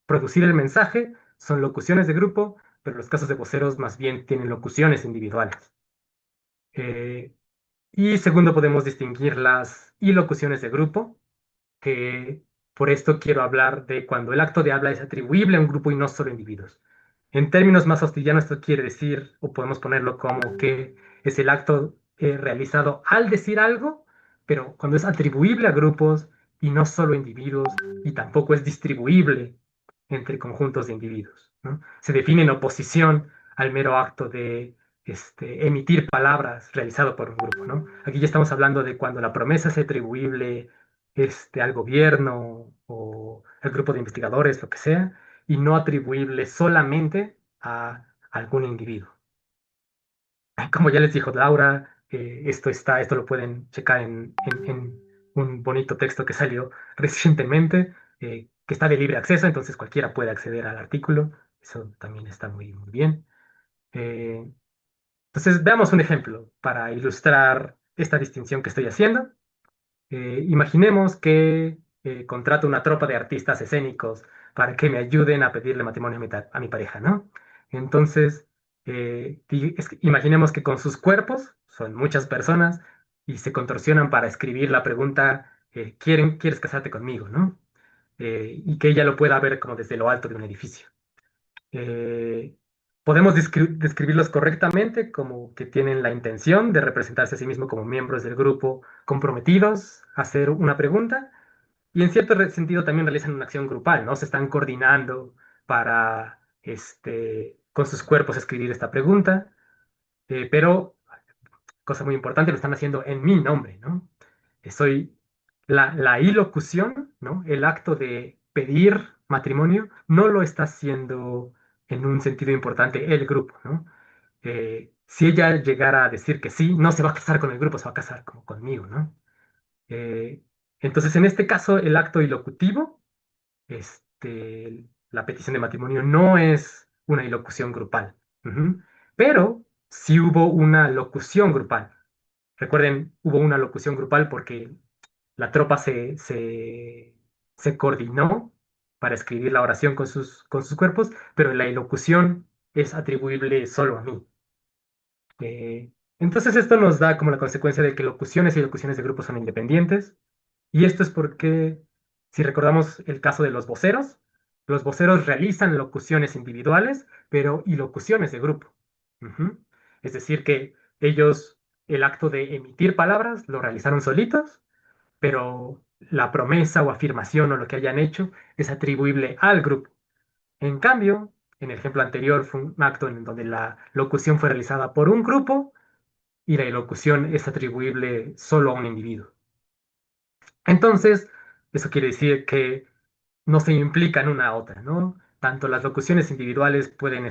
producir el mensaje son locuciones de grupo, pero los casos de voceros más bien tienen locuciones individuales. Eh, y segundo, podemos distinguir las ilocuciones de grupo que por esto quiero hablar de cuando el acto de habla es atribuible a un grupo y no solo a individuos. En términos más hostillanos, esto quiere decir, o podemos ponerlo como que es el acto realizado al decir algo, pero cuando es atribuible a grupos y no solo a individuos, y tampoco es distribuible entre conjuntos de individuos, ¿no? Se define en oposición al mero acto de emitir palabras realizado por un grupo, ¿no? Aquí ya estamos hablando de cuando la promesa es atribuible al gobierno o al grupo de investigadores, lo que sea, y no atribuible solamente a algún individuo. Como ya les dijo Laura, esto lo pueden checar en un bonito texto que salió recientemente, que está de libre acceso, entonces cualquiera puede acceder al artículo. Eso también está muy, muy bien. Eh, entonces, veamos un ejemplo para ilustrar esta distinción que estoy haciendo. Imaginemos que contrato una tropa de artistas escénicos para que me ayuden a pedirle matrimonio a mi pareja, ¿no? Entonces, imaginemos que con sus cuerpos, son muchas personas, y se contorsionan para escribir la pregunta, ¿quieres casarte conmigo, no? Y que ella lo pueda ver como desde lo alto de un edificio. Eh, Podemos describirlos correctamente como que tienen la intención de representarse a sí mismos como miembros del grupo comprometidos a hacer una pregunta, y en cierto sentido también realizan una acción grupal, ¿no? Se están coordinando para, con sus cuerpos escribir esta pregunta, pero, cosa muy importante, lo están haciendo en mi nombre, ¿no? Soy la ilocución, ¿no? El acto de pedir matrimonio no lo está haciendo en un sentido importante el grupo, ¿no? Si ella llegara a decir que sí, no se va a casar con el grupo, se va a casar como conmigo, ¿no? Eh, entonces, en este caso, el acto ilocutivo, la petición de matrimonio no es una ilocución grupal. Ujú. Pero sí hubo una locución grupal. Recuerden, hubo una locución grupal porque la tropa se coordinó para escribir la oración con sus cuerpos, pero la ilocución es atribuible solo a mí. Eh, entonces esto nos da como la consecuencia de que locuciones y locuciones de grupo son independientes, y esto es porque, si recordamos el caso de los voceros realizan locuciones individuales, pero y locuciones de grupo. Ujú. Es decir, que ellos el acto de emitir palabras lo realizaron solitos, pero la promesa o afirmación o lo que hayan hecho es atribuible al grupo. En cambio, en el ejemplo anterior fue un acto en donde la locución fue realizada por un grupo y la locución es atribuible solo a un individuo. Entonces, eso quiere decir que no se implican una a otra, ¿no? Tanto las locuciones individuales pueden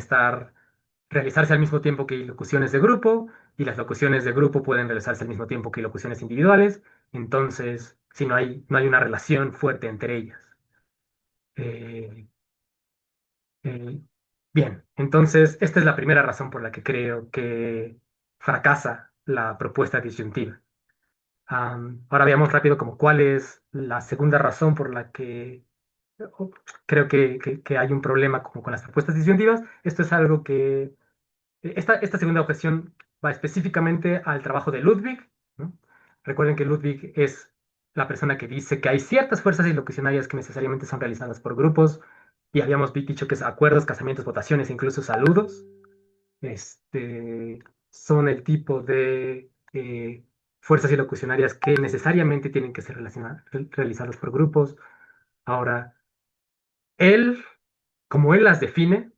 realizarse al mismo tiempo que locuciones de grupo, y las locuciones de grupo pueden realizarse al mismo tiempo que locuciones individuales. Entonces, si no hay una relación fuerte entre ellas. Eh, eh, bien, entonces esta es la primera razón por la que creo que fracasa la propuesta disyuntiva. Ahora veamos rápido como cuál es la segunda razón por la que o- creo que hay un problema como con las propuestas disyuntivas. Esto es algo que, esta segunda objeción va específicamente al trabajo de Ludwig, ¿no? Recuerden que Ludwig es la persona que dice que hay ciertas fuerzas ilocucionarias que necesariamente son realizadas por grupos, y habíamos dicho que es acuerdos, casamientos, votaciones, incluso saludos, este, son el tipo de fuerzas ilocucionarias que necesariamente tienen que ser realizadas por grupos. Ahora, él, como él las define,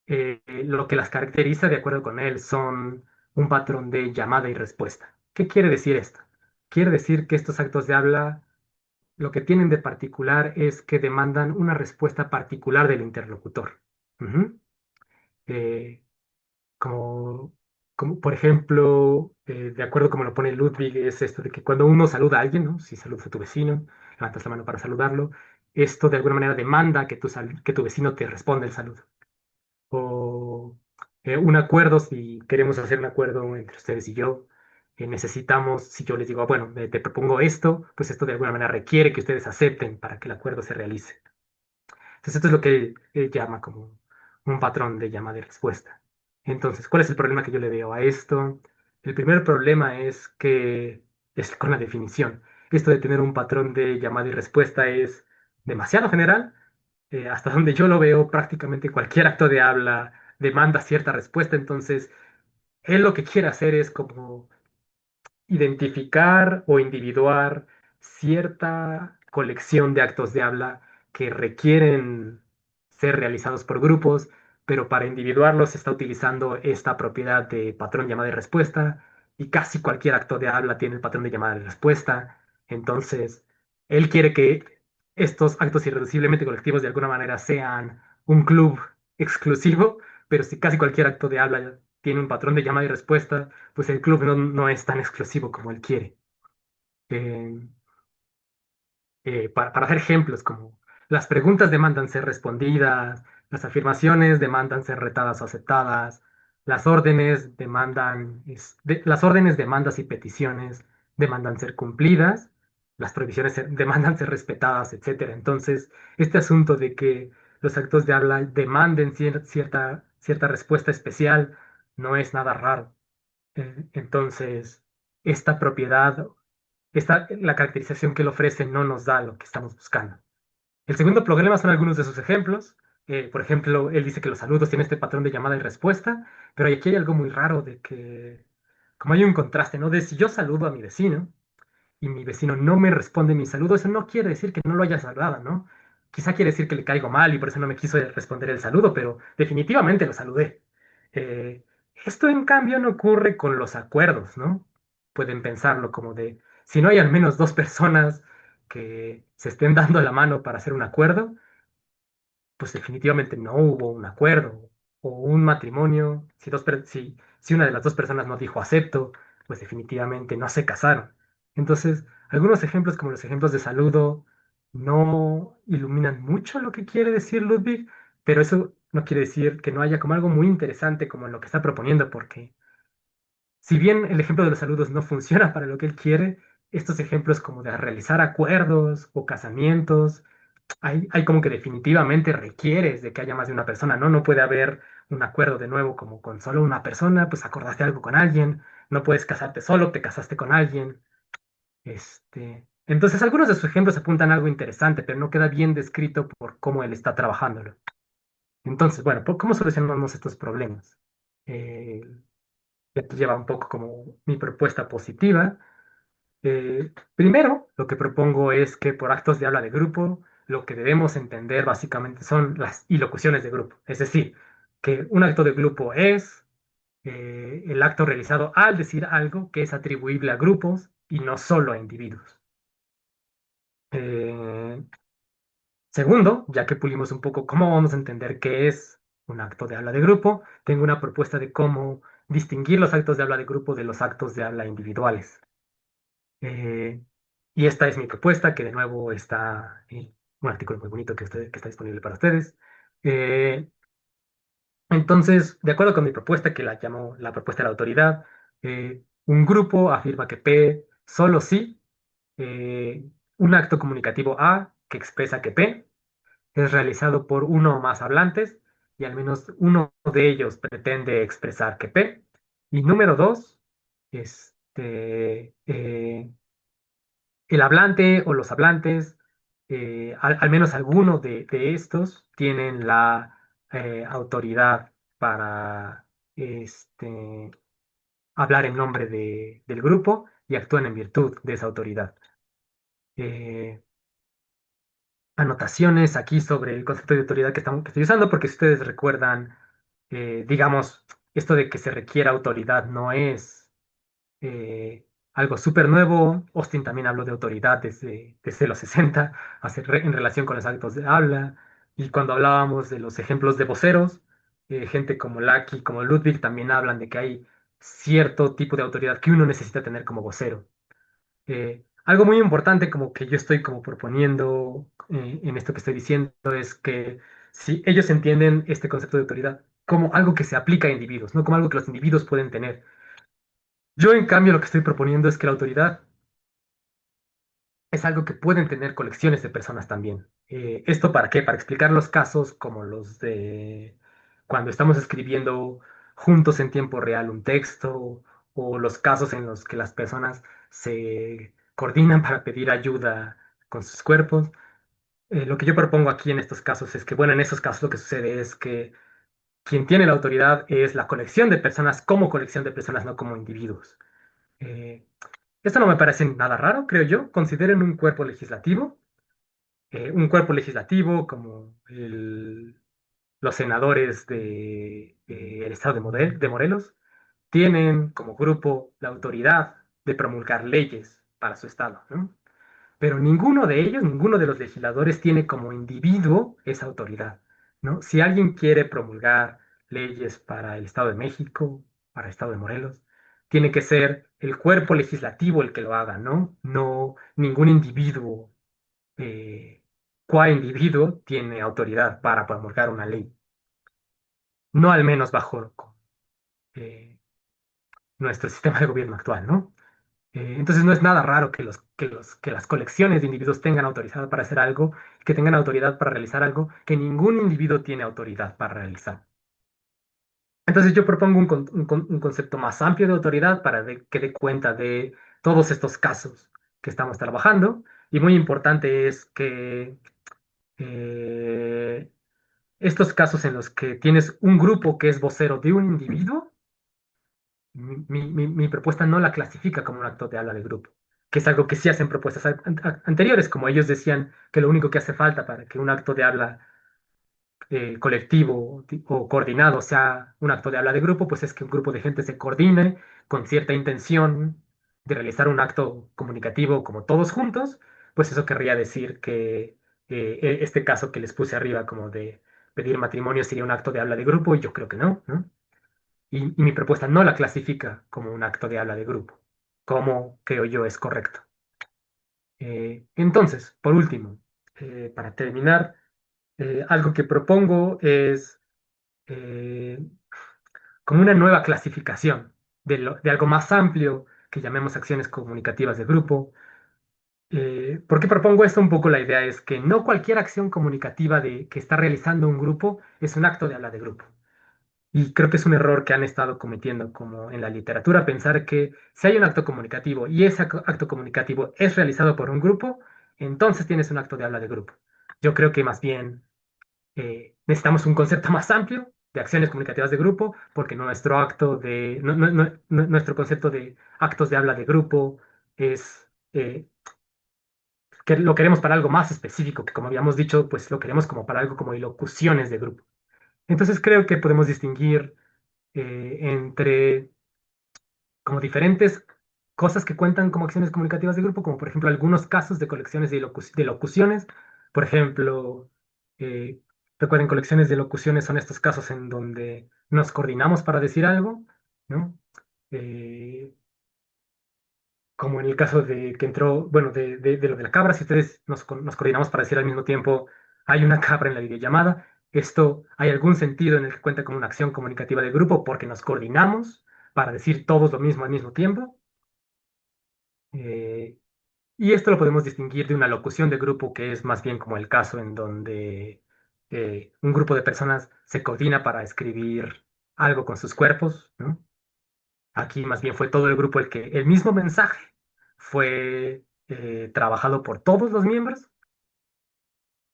lo que las caracteriza de acuerdo con él son un patrón de llamada y respuesta. ¿Qué quiere decir esto? Quiere decir que estos actos de habla lo que tienen de particular es que demandan una respuesta particular del interlocutor. Ujú. Eh, como, como, por ejemplo, de acuerdo como lo pone Ludwig, es esto de que cuando uno saluda a alguien, ¿no? Si saludas a tu vecino, levantas la mano para saludarlo, esto de alguna manera demanda que que tu vecino te responda el saludo. O un acuerdo, si queremos hacer un acuerdo entre ustedes y yo, necesitamos, si yo les digo, "Ah, bueno, te propongo esto, pues esto de alguna manera requiere que ustedes acepten para que el acuerdo se realice". Entonces, esto es lo que él llama como un patrón de llama de respuesta. Entonces, ¿cuál es el problema que yo le veo a esto? El primer problema es que es con la definición. Esto de tener un patrón de llamada y respuesta es demasiado general. Hasta donde yo lo veo, prácticamente cualquier acto de habla demanda cierta respuesta. Entonces, él lo que quiere hacer es como identificar o individuar cierta colección de actos de habla que requieren ser realizados por grupos, pero para individuarlos se está utilizando esta propiedad de patrón llamada y respuesta, y casi cualquier acto de habla tiene el patrón de llamada y respuesta. Entonces, él quiere que estos actos irreduciblemente colectivos de alguna manera sean un club exclusivo, pero si casi cualquier acto de habla tiene un patrón de llamada y respuesta, pues el club no es tan exclusivo como él quiere. Eh, para hacer ejemplos, como las preguntas demandan ser respondidas, las afirmaciones demandan ser retadas o aceptadas, las órdenes, demandas y peticiones demandan ser cumplidas, las prohibiciones demandan ser respetadas, etcétera. Entonces, este asunto de que los actos de habla demanden cierta respuesta especial no es nada raro. Entonces, esta propiedad, la caracterización que él ofrece no nos da lo que estamos buscando. El segundo problema son algunos de sus ejemplos. Por ejemplo, él dice que los saludos tienen este patrón de llamada y respuesta, pero aquí hay algo muy raro de que, como hay un contraste, ¿no? De si yo saludo a mi vecino y mi vecino no me responde mi saludo, eso no quiere decir que no lo haya saludado, ¿no? Quizá quiere decir que le caigo mal y por eso no me quiso responder el saludo, pero definitivamente lo saludé. Eh, Esto en cambio no ocurre con los acuerdos, ¿no? Pueden pensarlo como de, si no hay al menos dos personas que se estén dando la mano para hacer un acuerdo, pues definitivamente no hubo un acuerdo o un matrimonio. Si una de las dos personas no dijo acepto, pues definitivamente no se casaron. Entonces, algunos ejemplos como los ejemplos de saludo no iluminan mucho lo que quiere decir Ludwig, pero eso no quiere decir que no haya como algo muy interesante como en lo que está proponiendo, porque si bien el ejemplo de los saludos no funciona para lo que él quiere, estos ejemplos como de realizar acuerdos o casamientos, hay como que definitivamente requieres de que haya más de una persona, ¿no? No puede haber un acuerdo de nuevo como con solo una persona, pues acordaste algo con alguien, no puedes casarte solo, te casaste con alguien. Entonces, algunos de sus ejemplos apuntan a algo interesante, pero no queda bien descrito por cómo él está trabajándolo. Entonces, bueno, ¿cómo solucionamos estos problemas? Eh, Esto lleva un poco como mi propuesta positiva. Primero, lo que propongo es que por actos de habla de grupo, lo que debemos entender básicamente son las ilocuciones de grupo. Es decir, que un acto de grupo es el acto realizado al decir algo que es atribuible a grupos y no solo a individuos. Eh, Segundo, ya que pulimos un poco cómo vamos a entender qué es un acto de habla de grupo, tengo una propuesta de cómo distinguir los actos de habla de grupo de los actos de habla individuales. Eh, y esta es mi propuesta, que de nuevo está en un artículo muy bonito que está disponible para ustedes. Eh, entonces, de acuerdo con mi propuesta, que la llamo la propuesta de la autoridad, un grupo afirma que P solo si un acto comunicativo A que expresa que P es realizado por uno o más hablantes y al menos uno de ellos pretende expresar que P. Y número dos, el hablante o los hablantes, al menos alguno de estos, tienen la autoridad para hablar en nombre del grupo y actúan en virtud de esa autoridad. Eh, Anotaciones aquí sobre el concepto de autoridad que estoy usando, porque si ustedes recuerdan, digamos, esto de que se requiera autoridad no es algo súper nuevo. Austin también habló de autoridad desde los 60 en relación con los actos de habla. Y cuando hablábamos de los ejemplos de voceros, gente como Lucky, como Ludwig, también hablan de que hay cierto tipo de autoridad que uno necesita tener como vocero. Algo muy importante como que yo estoy como proponiendo en esto que estoy diciendo es que si ellos entienden este concepto de autoridad como algo que se aplica a individuos, no como algo que los individuos pueden tener. Yo, en cambio, lo que estoy proponiendo es que la autoridad es algo que pueden tener colecciones de personas también. ¿Esto para qué? Para explicar los casos como los de cuando estamos escribiendo juntos en tiempo real un texto o los casos en los que las personas se coordinan para pedir ayuda con sus cuerpos. Lo que yo propongo aquí en estos casos es que, bueno, en esos casos lo que sucede es que quien tiene la autoridad es la colección de personas como colección de personas, no como individuos. Eh, Esto no me parece nada raro, creo yo. Consideren un cuerpo legislativo como los senadores del estado de Morelos, tienen como grupo la autoridad de promulgar leyes para su estado, ¿no? Pero ninguno de ellos, ninguno de los legisladores tiene como individuo esa autoridad, ¿no? Si alguien quiere promulgar leyes para el Estado de México, para el Estado de Morelos, tiene que ser el cuerpo legislativo el que lo haga, ¿no? No ningún individuo, eh, cual individuo tiene autoridad para promulgar una ley, no al menos bajo eh, nuestro sistema de gobierno actual, ¿no? Entonces no es nada raro que las colecciones de individuos tengan autoridad para hacer algo, que tengan autoridad para realizar algo que ningún individuo tiene autoridad para realizar. Entonces yo propongo un concepto más amplio de autoridad para que dé cuenta de todos estos casos que estamos trabajando. Y muy importante es que eh, estos casos en los que tienes un grupo que es vocero de un individuo, mi propuesta no la clasifica como un acto de habla de grupo. que es algo que sí hacen propuestas anteriores, como ellos decían que lo único que hace falta para que un acto de habla colectivo o coordinado sea un acto de habla de grupo, pues es que un grupo de gente se coordine con cierta intención de realizar un acto comunicativo como todos juntos, pues eso querría decir que este caso que les puse arriba como de pedir matrimonio sería un acto de habla de grupo y yo creo que no, ¿no? Y mi propuesta no la clasifica como un acto de habla de grupo, como creo yo es correcto. Entonces, por último, para terminar, algo que propongo es eh, como una nueva clasificación de algo más amplio que llamemos acciones comunicativas de grupo. ¿Por qué propongo esto? Un poco la idea es que no cualquier acción comunicativa que está realizando un grupo es un acto de habla de grupo. Y creo que es un error que han estado cometiendo como en la literatura, pensar que si hay un acto comunicativo y ese acto comunicativo es realizado por un grupo, entonces tienes un acto de habla de grupo. Yo creo que más bien necesitamos un concepto más amplio de acciones comunicativas de grupo, porque nuestro acto de, nuestro concepto de actos de habla de grupo es que lo queremos para algo más específico, que como habíamos dicho, pues lo queremos como para algo como locuciones de grupo. Entonces creo que podemos distinguir entre como diferentes cosas que cuentan como acciones comunicativas de grupo, como por ejemplo algunos casos de colecciones de locuciones. Por ejemplo, eh, recuerden, colecciones de locuciones son estos casos en donde nos coordinamos para decir algo, ¿no? Eh, Como en el caso de que entró, bueno, de lo de la cabra, si ustedes nos coordinamos para decir al mismo tiempo, hay una cabra en la videollamada, esto hay algún sentido en el que cuenta como una acción comunicativa de grupo porque nos coordinamos para decir todos lo mismo al mismo tiempo. Eh, y esto lo podemos distinguir de una locución de grupo, que es más bien como el caso en donde un grupo de personas se coordina para escribir algo con sus cuerpos, ¿no? Aquí más bien fue todo el grupo el que el mismo mensaje fue trabajado por todos los miembros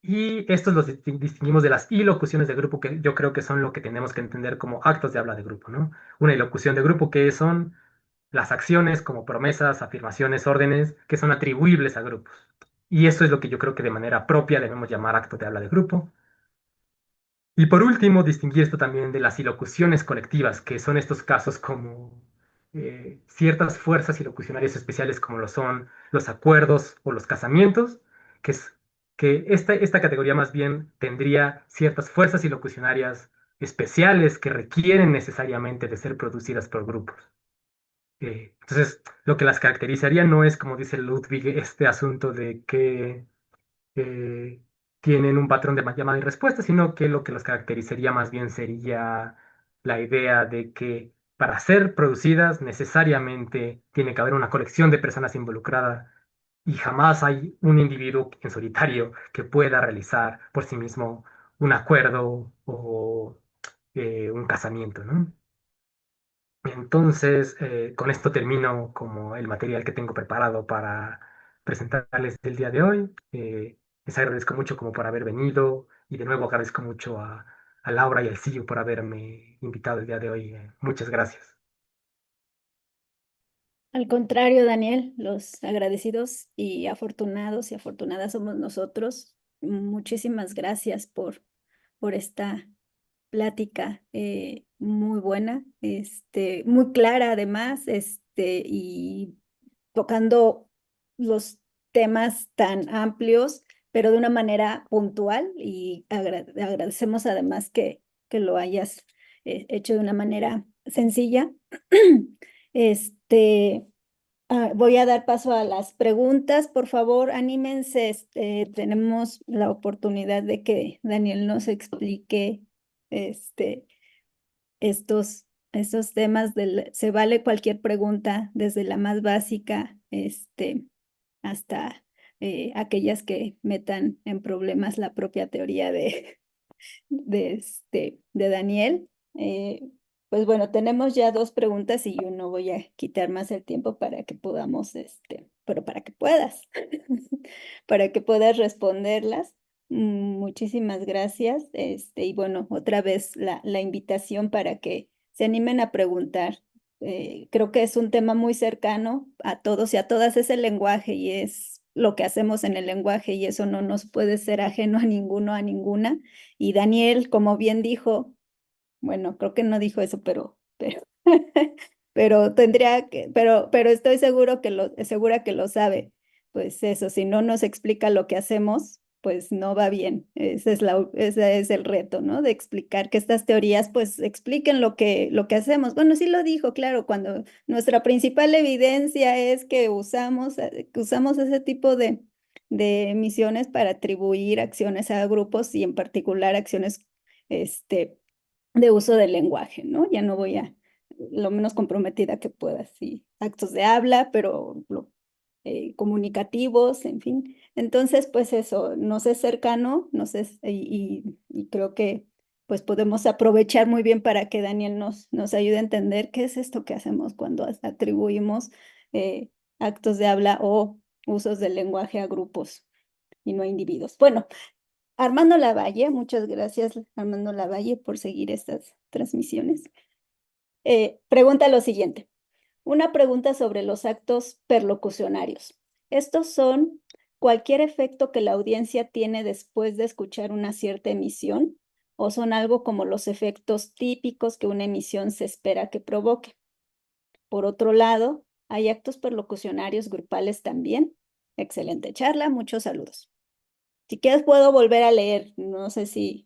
y estos los distinguimos de las ilocuciones de grupo que yo creo que son lo que tenemos que entender como actos de habla de grupo, ¿no? Una ilocución de grupo que son las acciones como promesas, afirmaciones, órdenes que son atribuibles a grupos. Y eso es lo que yo creo que de manera propia debemos llamar acto de habla de grupo. Y por último, distinguir esto también de las ilocuciones colectivas, que son estos casos como ciertas fuerzas ilocucionarias especiales como lo son los acuerdos o los casamientos, que es que esta categoría más bien tendría ciertas fuerzas ilocucionarias especiales que requieren necesariamente de ser producidas por grupos. Entonces, lo que las caracterizaría no es, como dice Ludwig, este asunto de que eh, tienen un patrón de llamada y respuesta, sino que lo que los caracterizaría más bien sería la idea de que para ser producidas necesariamente tiene que haber una colección de personas involucradas y jamás hay un individuo en solitario que pueda realizar por sí mismo un acuerdo o un casamiento, ¿no? Entonces, con esto termino como el material que tengo preparado para presentarles el día de hoy. Les agradezco mucho como por haber venido y de nuevo agradezco mucho a Laura y al Sillo por haberme invitado el día de hoy. Muchas gracias. Al contrario, Daniel, los agradecidos y afortunados y afortunadas somos nosotros. Muchísimas gracias por esta plática muy buena, muy clara además, y tocando los temas tan amplios, pero de una manera puntual y agradecemos además que lo hayas hecho de una manera sencilla. Este, Voy a dar paso a las preguntas. Por favor, anímense. Tenemos la oportunidad de que Daniel nos explique este, estos temas. Se vale cualquier pregunta, desde la más básica hasta aquellas que metan en problemas la propia teoría de Daniel. Pues bueno, tenemos ya dos preguntas y yo no voy a quitar más el tiempo para que podamos, pero para que puedas, para que puedas responderlas. Muchísimas gracias. Y bueno, otra vez la invitación para que se animen a preguntar. creo que es un tema muy cercano a todos y a todas, es el lenguaje y es lo que hacemos en el lenguaje y eso no nos puede ser ajeno a ninguno, a ninguna. Y Daniel, como bien dijo, bueno, creo que no dijo eso, pero tendría que, pero estoy segura que lo sabe. Pues eso, si no nos explica lo que hacemos, pues no va bien. Ese es el reto, ¿no? De explicar que estas teorías, pues expliquen lo que hacemos. Bueno, sí lo dijo, claro, cuando nuestra principal evidencia es que usamos ese tipo de misiones para atribuir acciones a grupos y en particular acciones, este, de uso del lenguaje, ¿no? Ya no voy a, lo menos comprometida que pueda, sí, actos de habla, pero comunicativos, en fin. Entonces, pues eso, nos es cercano, y creo que pues podemos aprovechar muy bien para que Daniel nos ayude a entender qué es esto que hacemos cuando atribuimos eh, actos de habla o usos del lenguaje a grupos y no a individuos. Bueno, Armando Lavalle, muchas gracias Armando Lavalle por seguir estas transmisiones. Pregunta lo siguiente, una pregunta sobre los actos perlocucionarios. Estos son cualquier efecto que la audiencia tiene después de escuchar una cierta emisión o son algo como los efectos típicos que una emisión se espera que provoque. Por otro lado, hay actos perlocucionarios grupales también. Excelente charla, muchos saludos. Si quieres puedo volver a leer, no sé si,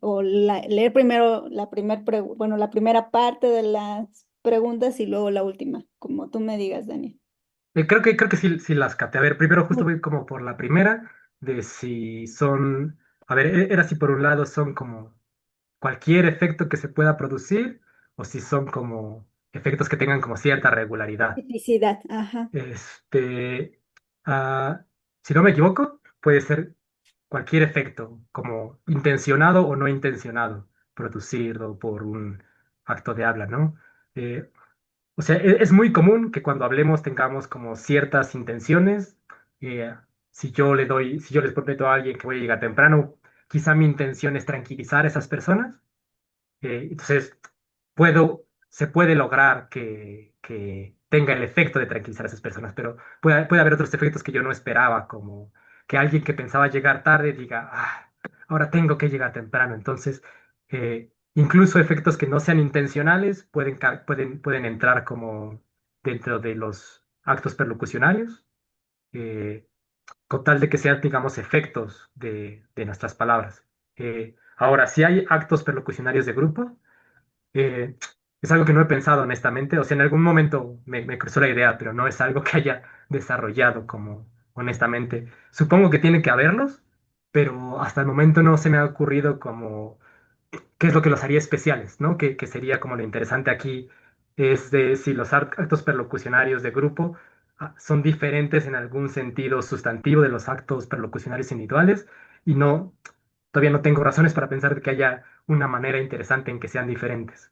leer primero la primera parte de las preguntas y luego la última, como tú me digas, Daniel. Creo que sí, sí las capté. A ver, primero justo Muy- voy como por la primera, de si son, a ver, era si por un lado son como cualquier efecto que se pueda producir o si son como efectos que tengan como cierta regularidad. Tipicidad, ajá. Este, ah, si no me equivoco, puede ser cualquier efecto, como intencionado o no intencionado, producido por un acto de habla, ¿no? Eh, o sea, es muy común que cuando hablemos tengamos como ciertas intenciones. Si yo les prometo a alguien que voy a llegar temprano, quizá mi intención es tranquilizar a esas personas. Entonces, se puede lograr que tenga el efecto de tranquilizar a esas personas, pero puede haber otros efectos que yo no esperaba, como que alguien que pensaba llegar tarde diga, ah, ahora tengo que llegar temprano. Entonces, incluso efectos que no sean intencionales pueden entrar como dentro de los actos perlocucionarios, eh, con tal de que sean, digamos, efectos de nuestras palabras. Ahora, si hay actos perlocucionarios de grupo, eh, es algo que no he pensado honestamente, o sea, en algún momento me cruzó la idea, pero no es algo que haya desarrollado como honestamente. Supongo que tiene que haberlos, pero hasta el momento no se me ha ocurrido como qué es lo que los haría especiales, ¿no? Que sería como lo interesante aquí, es de si los actos perlocucionarios de grupo son diferentes en algún sentido sustantivo de los actos perlocucionarios individuales, y no, todavía no tengo razones para pensar de que haya una manera interesante en que sean diferentes.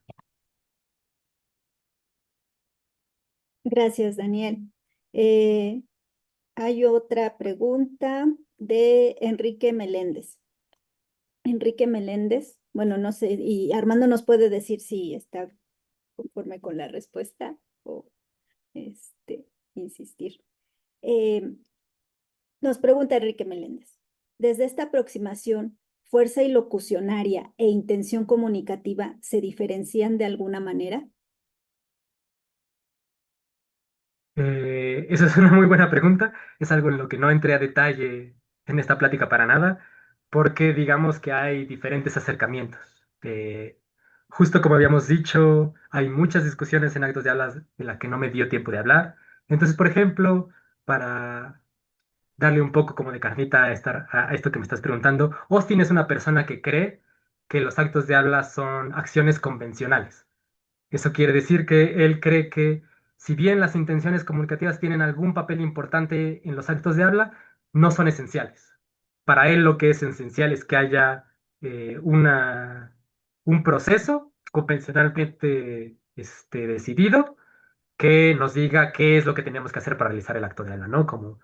Gracias, Daniel. Eh, Hay otra pregunta de Enrique Meléndez. Enrique Meléndez, bueno, no sé, y Armando nos puede decir si está conforme con la respuesta o este, insistir. Eh, Nos pregunta Enrique Meléndez, desde esta aproximación, fuerza ilocucionaria e intención comunicativa se diferencian de alguna manera. Esa es una muy buena pregunta. Es algo en lo que no entré a detalle en esta plática para nada, porque digamos que hay diferentes acercamientos. Justo como habíamos dicho, hay muchas discusiones en actos de hablas de las que no me dio tiempo de hablar. Entonces, por ejemplo, para darle un poco como de carnita a esto que me estás preguntando, Austin es una persona que cree que los actos de habla son acciones convencionales. Eso quiere decir que él cree que si bien las intenciones comunicativas tienen algún papel importante en los actos de habla, no son esenciales. Para él lo que es esencial es que haya un proceso convencionalmente decidido que nos diga qué es lo que tenemos que hacer para realizar el acto de habla, ¿no? Como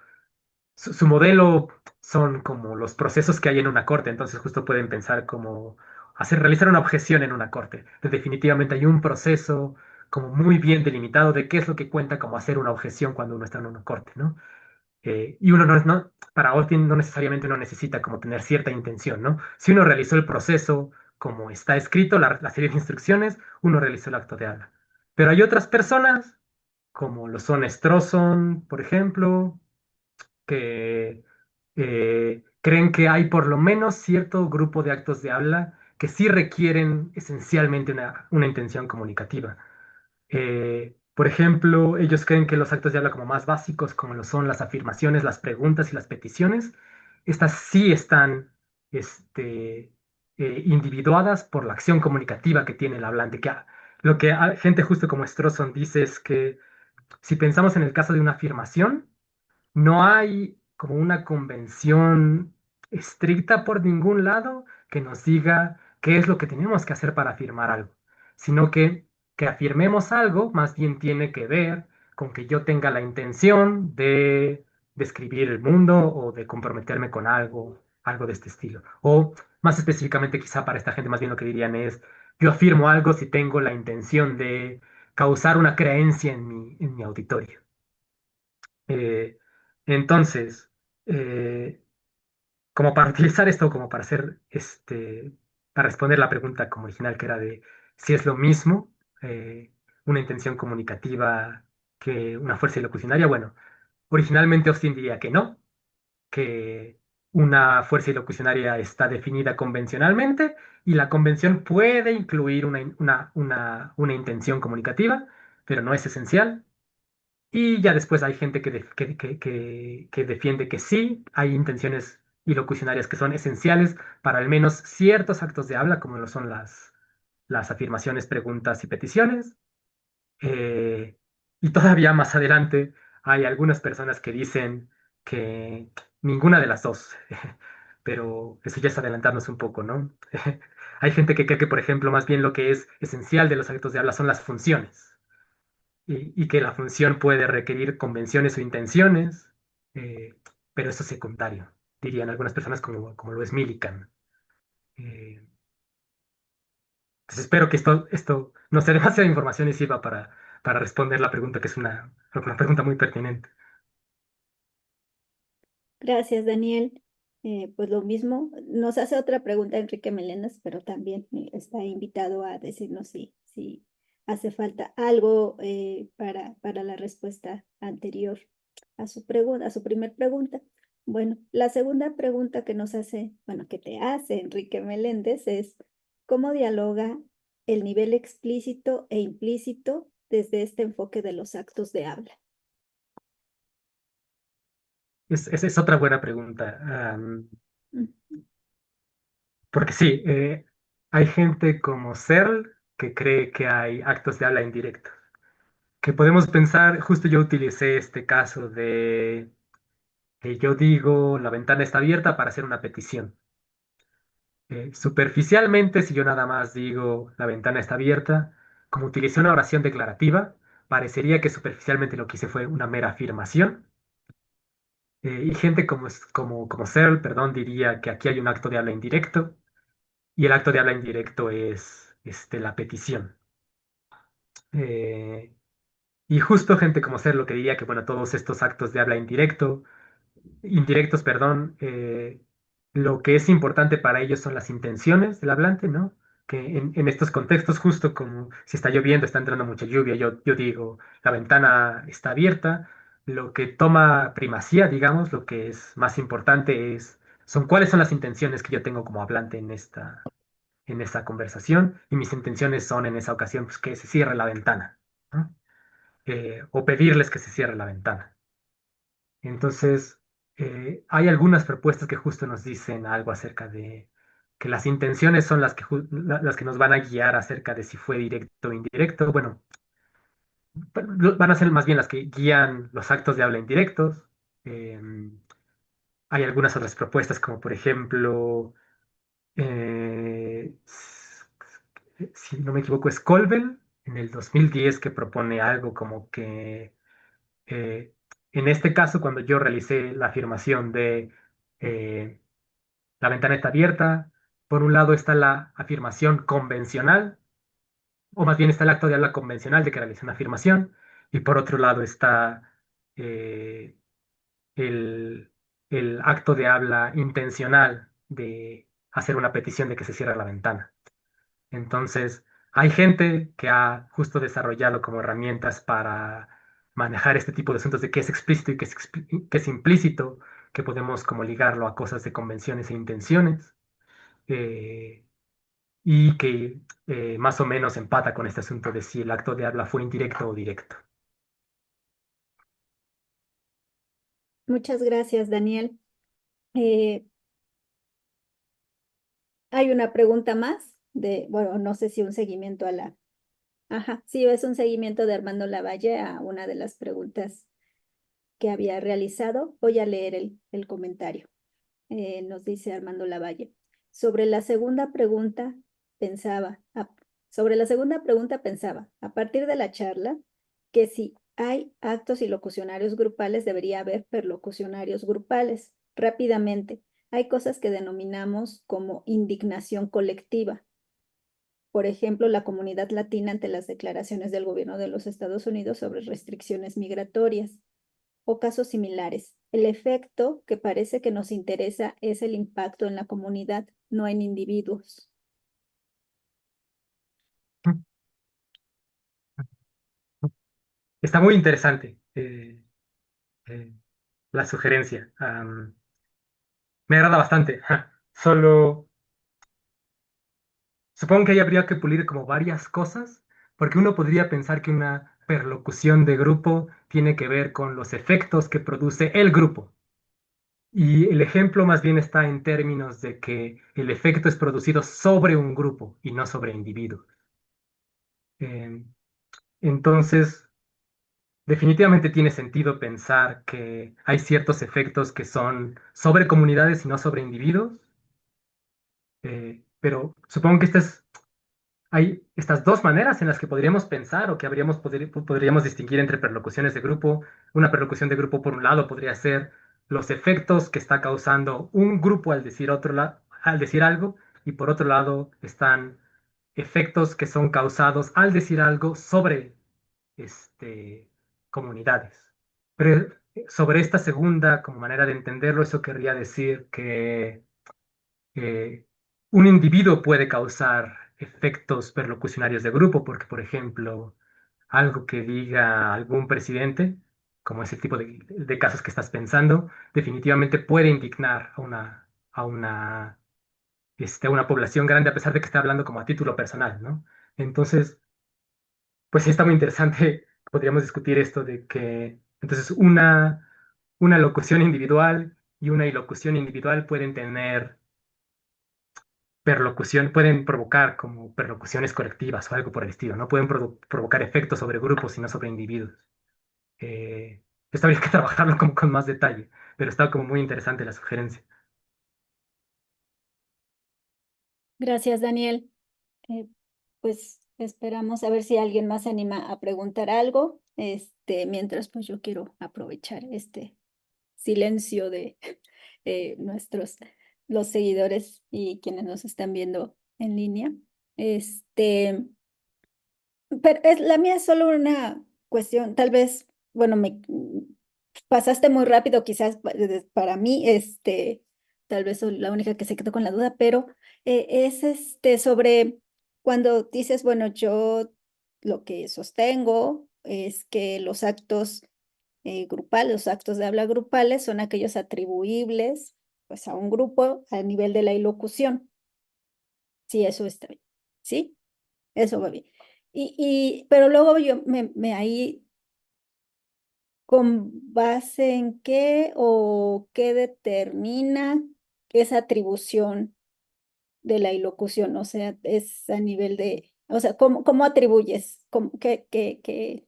su modelo son como los procesos que hay en una corte, entonces justo pueden pensar como realizar una objeción en una corte. Definitivamente hay un proceso como muy bien delimitado de qué es lo que cuenta como hacer una objeción cuando uno está en una corte, ¿no? Y uno no es, no, para Austin no necesariamente uno necesita como tener cierta intención, ¿no? Si uno realizó el proceso como está escrito, la serie de instrucciones, uno realizó el acto de habla. Pero hay otras personas, como lo son Strawson, por ejemplo, que creen que hay por lo menos cierto grupo de actos de habla que sí requieren esencialmente una intención comunicativa. Por ejemplo, ellos creen que los actos de habla como más básicos, como lo son las afirmaciones, las preguntas y las peticiones, estas sí están individuadas por la acción comunicativa que tiene el hablante. Lo que gente justo como Strawson dice es que si pensamos en el caso de una afirmación, no hay como una convención estricta por ningún lado que nos diga qué es lo que tenemos que hacer para afirmar algo, sino que afirmemos algo más bien tiene que ver con que yo tenga la intención de describir el mundo o de comprometerme con algo, algo de este estilo. O más específicamente quizá para esta gente más bien lo que dirían es, yo afirmo algo si tengo la intención de causar una creencia en mi auditorio. Eh, entonces, eh, como para utilizar esto, como para hacer para responder la pregunta como original que era de si es lo mismo una intención comunicativa que una fuerza ilocucionaria, bueno, originalmente Austin diría que no, que una fuerza ilocucionaria está definida convencionalmente y la convención puede incluir una intención comunicativa, pero no es esencial. Y ya después hay gente que defiende que sí, hay intenciones ilocucionarias que son esenciales para al menos ciertos actos de habla, como lo son las afirmaciones, preguntas y peticiones. Eh, y todavía más adelante hay algunas personas que dicen que ninguna de las dos, pero eso ya es adelantarnos un poco, ¿no? Hay gente que cree que, por ejemplo, más bien lo que es esencial de los actos de habla son las funciones y que la función puede requerir convenciones o intenciones, eh, pero eso es secundario, dirían algunas personas como lo es Millikan. Eh, entonces espero que esto no sea demasiada información y sirva para responder la pregunta, que es una pregunta muy pertinente. Gracias, Daniel. Pues lo mismo, nos hace otra pregunta Enrique Meléndez, pero también está invitado a decirnos si hace falta algo para la respuesta anterior a su pregunta, a su primer pregunta. Bueno, la segunda pregunta que nos hace, bueno, que te hace Enrique Meléndez es, ¿cómo dialoga el nivel explícito e implícito desde este enfoque de los actos de habla? Esa es otra buena pregunta, Mm. porque sí, hay gente como Searle que cree que hay actos de habla indirectos, que podemos pensar, justo yo utilicé este caso de que yo digo la ventana está abierta para hacer una petición. Superficialmente, si yo nada más digo la ventana está abierta, como utilicé una oración declarativa, parecería que superficialmente lo que hice fue una mera afirmación. Y gente como Searle, perdón, diría que aquí hay un acto de habla indirecto y el acto de habla indirecto es la petición. Eh, y justo gente como Searle lo que diría que, bueno, todos estos actos de habla indirectos, perdón, lo que es importante para ellos son las intenciones del hablante, ¿no? Que en estos contextos, justo como si está lloviendo, está entrando mucha lluvia, yo digo, la ventana está abierta, lo que toma primacía, digamos, lo que es más importante son cuáles son las intenciones que yo tengo como hablante en esta conversación, y mis intenciones son en esa ocasión, pues, que se cierre la ventana, ¿no? O pedirles que se cierre la ventana. Entonces, hay algunas propuestas que justo nos dicen algo acerca de que las intenciones son las que nos van a guiar acerca de si fue directo o indirecto. Bueno, van a ser más bien las que guían los actos de habla indirectos. Hay algunas otras propuestas, como por ejemplo, si no me equivoco, es Colville en el 2010 que propone algo como que Eh, en este caso, cuando yo realicé la afirmación de eh, la ventana está abierta, por un lado está la afirmación convencional o más bien está el acto de habla convencional de que realiza una afirmación, y por otro lado está eh, el, el acto de habla intencional de hacer una petición de que se cierre la ventana. Entonces, hay gente que ha justo desarrollado como herramientas para manejar este tipo de asuntos de qué es explícito y qué es implícito, que podemos como ligarlo a cosas de convenciones e intenciones, eh, y que más o menos empata con este asunto de si el acto de habla fue indirecto o directo. Muchas gracias, Daniel. Eh, Hay una pregunta más bueno, no sé si un seguimiento a la... Ajá, sí, es un seguimiento de Armando Lavalle a una de las preguntas que había realizado. Voy a leer el comentario. Nos dice Armando Lavalle. Sobre la segunda pregunta, pensaba, sobre la segunda pregunta pensaba, a partir de la charla, que si hay actos y locucionarios grupales, debería haber perlocucionarios grupales. Rápidamente, hay cosas que denominamos como indignación colectiva. Por ejemplo, la comunidad latina ante las declaraciones del gobierno de los Estados Unidos sobre restricciones migratorias o casos similares. El efecto que parece que nos interesa es el impacto en la comunidad, no en individuos. Está muy interesante eh, la sugerencia. Me agrada bastante. Ja. Solo supongo que ahí habría que pulir como varias cosas, porque uno podría pensar que una perlocución de grupo tiene que ver con los efectos que produce el grupo. Y el ejemplo más bien está en términos de que el efecto es producido sobre un grupo y no sobre individuos. Eh, entonces, definitivamente tiene sentido pensar que hay ciertos efectos que son sobre comunidades y no sobre individuos, pero supongo que hay estas dos maneras en las que podríamos pensar o que podríamos distinguir entre perlocuciones de grupo. Una perlocución de grupo, por un lado, podría ser los efectos que está causando un grupo al decir al decir algo, y por otro lado están efectos que son causados al decir algo sobre este, comunidades. Pero sobre esta segunda, como manera de entenderlo, eso querría decir que eh, un individuo puede causar efectos perlocucionarios de grupo, porque, por ejemplo, algo que diga algún presidente, como ese tipo de casos que estás pensando, definitivamente puede indignar a una población grande, a pesar de que esté hablando como a título personal, ¿no? Entonces, pues sí está muy interesante. Podríamos discutir esto de que, entonces, una locución individual y una ilocución individual pueden tener pueden provocar como perlocuciones colectivas o algo por el estilo, no pueden provocar efectos sobre grupos, sino sobre individuos. Esto habría que trabajarlo como con más detalle, pero está como muy interesante la sugerencia. Gracias, Daniel. Pues esperamos a ver si alguien más se anima a preguntar algo. Mientras pues yo quiero aprovechar este silencio de nuestros los seguidores y quienes nos están viendo en línea. Este, pero la mía es solo una cuestión, tal vez, bueno, me pasaste muy rápido, quizás para mí, tal vez soy la única que se quedó con la duda, pero es sobre cuando dices, bueno, yo lo que sostengo es que los actos grupales, los actos de habla grupales son aquellos atribuibles pues a un grupo a nivel de la ilocución. Sí, eso está bien. ¿Sí? Eso va bien. Pero luego yo me ahí, ¿con base en qué o qué determina esa atribución de la ilocución? O sea, es a nivel de, o sea, ¿cómo atribuyes? ¿Qué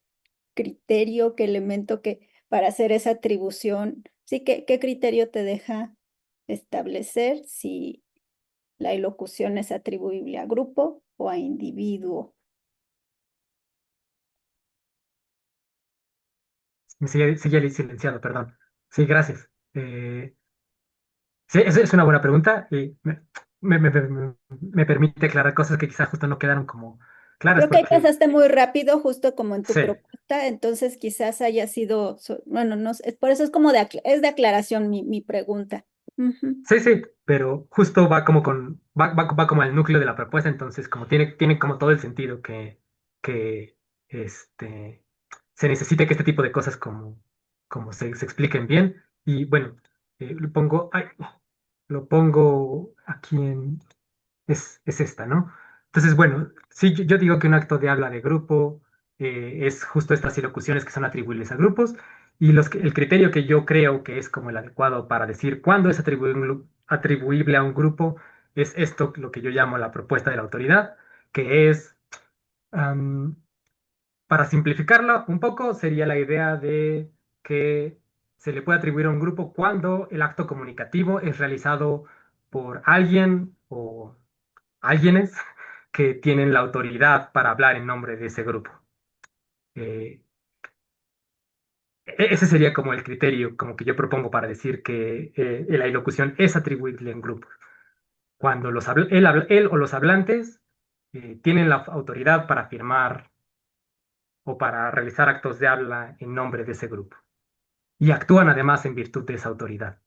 criterio, qué elemento que para hacer esa atribución? Sí, ¿qué criterio te deja establecer si la ilocución es atribuible a grupo o a individuo? Me sigue silenciado, perdón. Sí, gracias. Sí, es una buena pregunta y me permite aclarar cosas que quizás justo no quedaron como Claro, es Creo que ahí porque, pasaste muy rápido, justo como en tu sí, propuesta, entonces quizás haya sido, bueno, no sé, por eso es como es de aclaración mi pregunta. Ujú. sí, sí, pero justo va como va como al núcleo de la propuesta, entonces como tiene como todo el sentido que este, se necesite que este tipo de cosas como se expliquen bien. Y bueno, lo pongo aquí es esta, ¿no? Entonces, bueno, sí, yo digo que un acto de habla de grupo es justo estas ilocuciones que son atribuibles a grupos y el criterio que yo creo que es como el adecuado para decir cuándo es atribuible a un grupo es esto, lo que yo llamo la propuesta de la autoridad, que es, am, para simplificarlo un poco, sería la idea de que se le puede atribuir a un grupo cuando el acto comunicativo es realizado por alguien o alguienes que tienen la autoridad para hablar en nombre de ese grupo. Eh, Ese sería como el criterio como que yo propongo para decir que la ilocución es atribuible en grupo. Cuando él o los hablantes tienen la autoridad para firmar o para realizar actos de habla en nombre de ese grupo y actúan además en virtud de esa autoridad.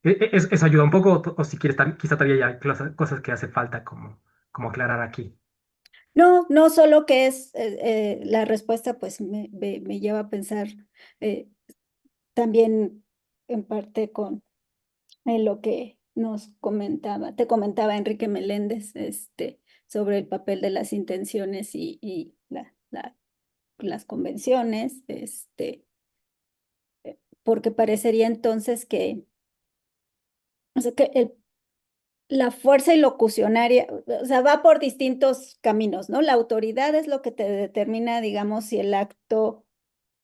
Eso ayuda un poco, o si quieres, quizá todavía hay cosas que hace falta como aclarar aquí. No, no solo que es la respuesta, pues me lleva a pensar eh, también en parte con lo que te comentaba Enrique Meléndez, sobre el papel de las intenciones y las convenciones, porque parecería entonces que, o sea, que la fuerza ilocucionaria, o sea, va por distintos caminos, ¿no? La autoridad es lo que te determina, digamos, si el acto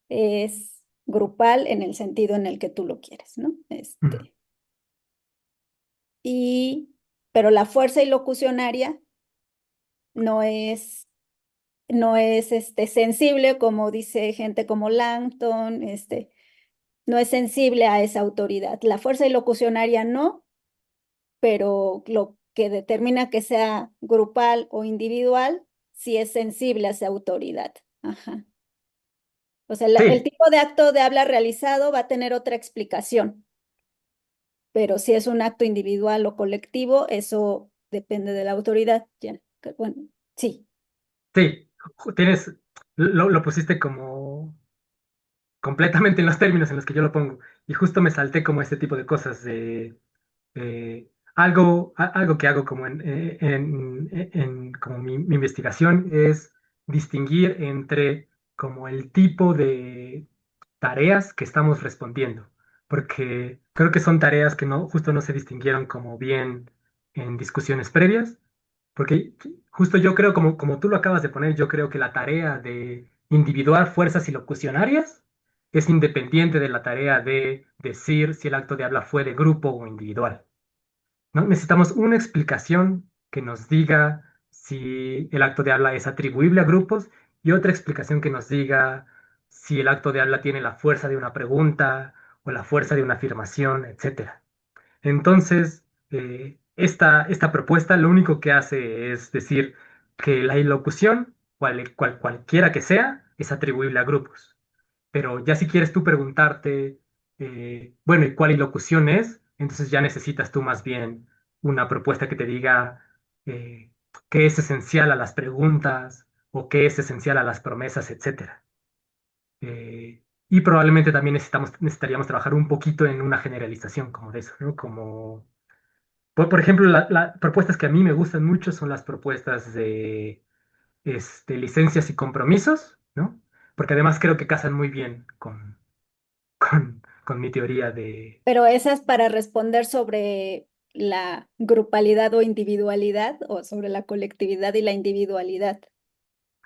es grupal en el sentido en el que tú lo quieres, ¿no? Ujú. Y, pero la fuerza ilocucionaria no es, no es sensible, como dice gente como Langton, no es sensible a esa autoridad. La fuerza ilocucionaria no, pero lo que determina que sea grupal o individual, sí es sensible a esa autoridad. Ajá. O sea, el Sí, tipo de acto de habla realizado va a tener otra explicación, pero si es un acto individual o colectivo, eso depende de la autoridad. Ya, bueno, sí. sí, tienes, lo pusiste como completamente en los términos en los que yo lo pongo. Y justo me salté como este tipo de cosas de algo que hago como en como mi investigación es distinguir entre como el tipo de tareas que estamos respondiendo, porque creo que son tareas que justo no se distinguieron como bien en discusiones previas, porque justo yo creo, como tú lo acabas de poner, yo creo que la tarea de individuar fuerzas ilocucionarias es independiente de la tarea de decir si el acto de habla fue de grupo o individual, ¿no? Necesitamos una explicación que nos diga si el acto de habla es atribuible a grupos y otra explicación que nos diga si el acto de habla tiene la fuerza de una pregunta o la fuerza de una afirmación, etcétera. Entonces, esta propuesta lo único que hace es decir que la ilocución, cualquiera que sea, es atribuible a grupos. Pero ya si quieres tú preguntarte, bueno, ¿y cuál ilocución es? Entonces ya necesitas tú más bien una propuesta que te diga eh, qué es esencial a las preguntas o qué es esencial a las promesas, etcétera. Y probablemente también necesitaríamos trabajar un poquito en una generalización como de eso, ¿no? Como, por ejemplo, las propuestas que a mí me gustan mucho son las propuestas de licencias y compromisos, ¿no? Porque además creo que casan muy bien con mi teoría de... Pero esas para responder sobre la grupalidad o individualidad o sobre la colectividad y la individualidad.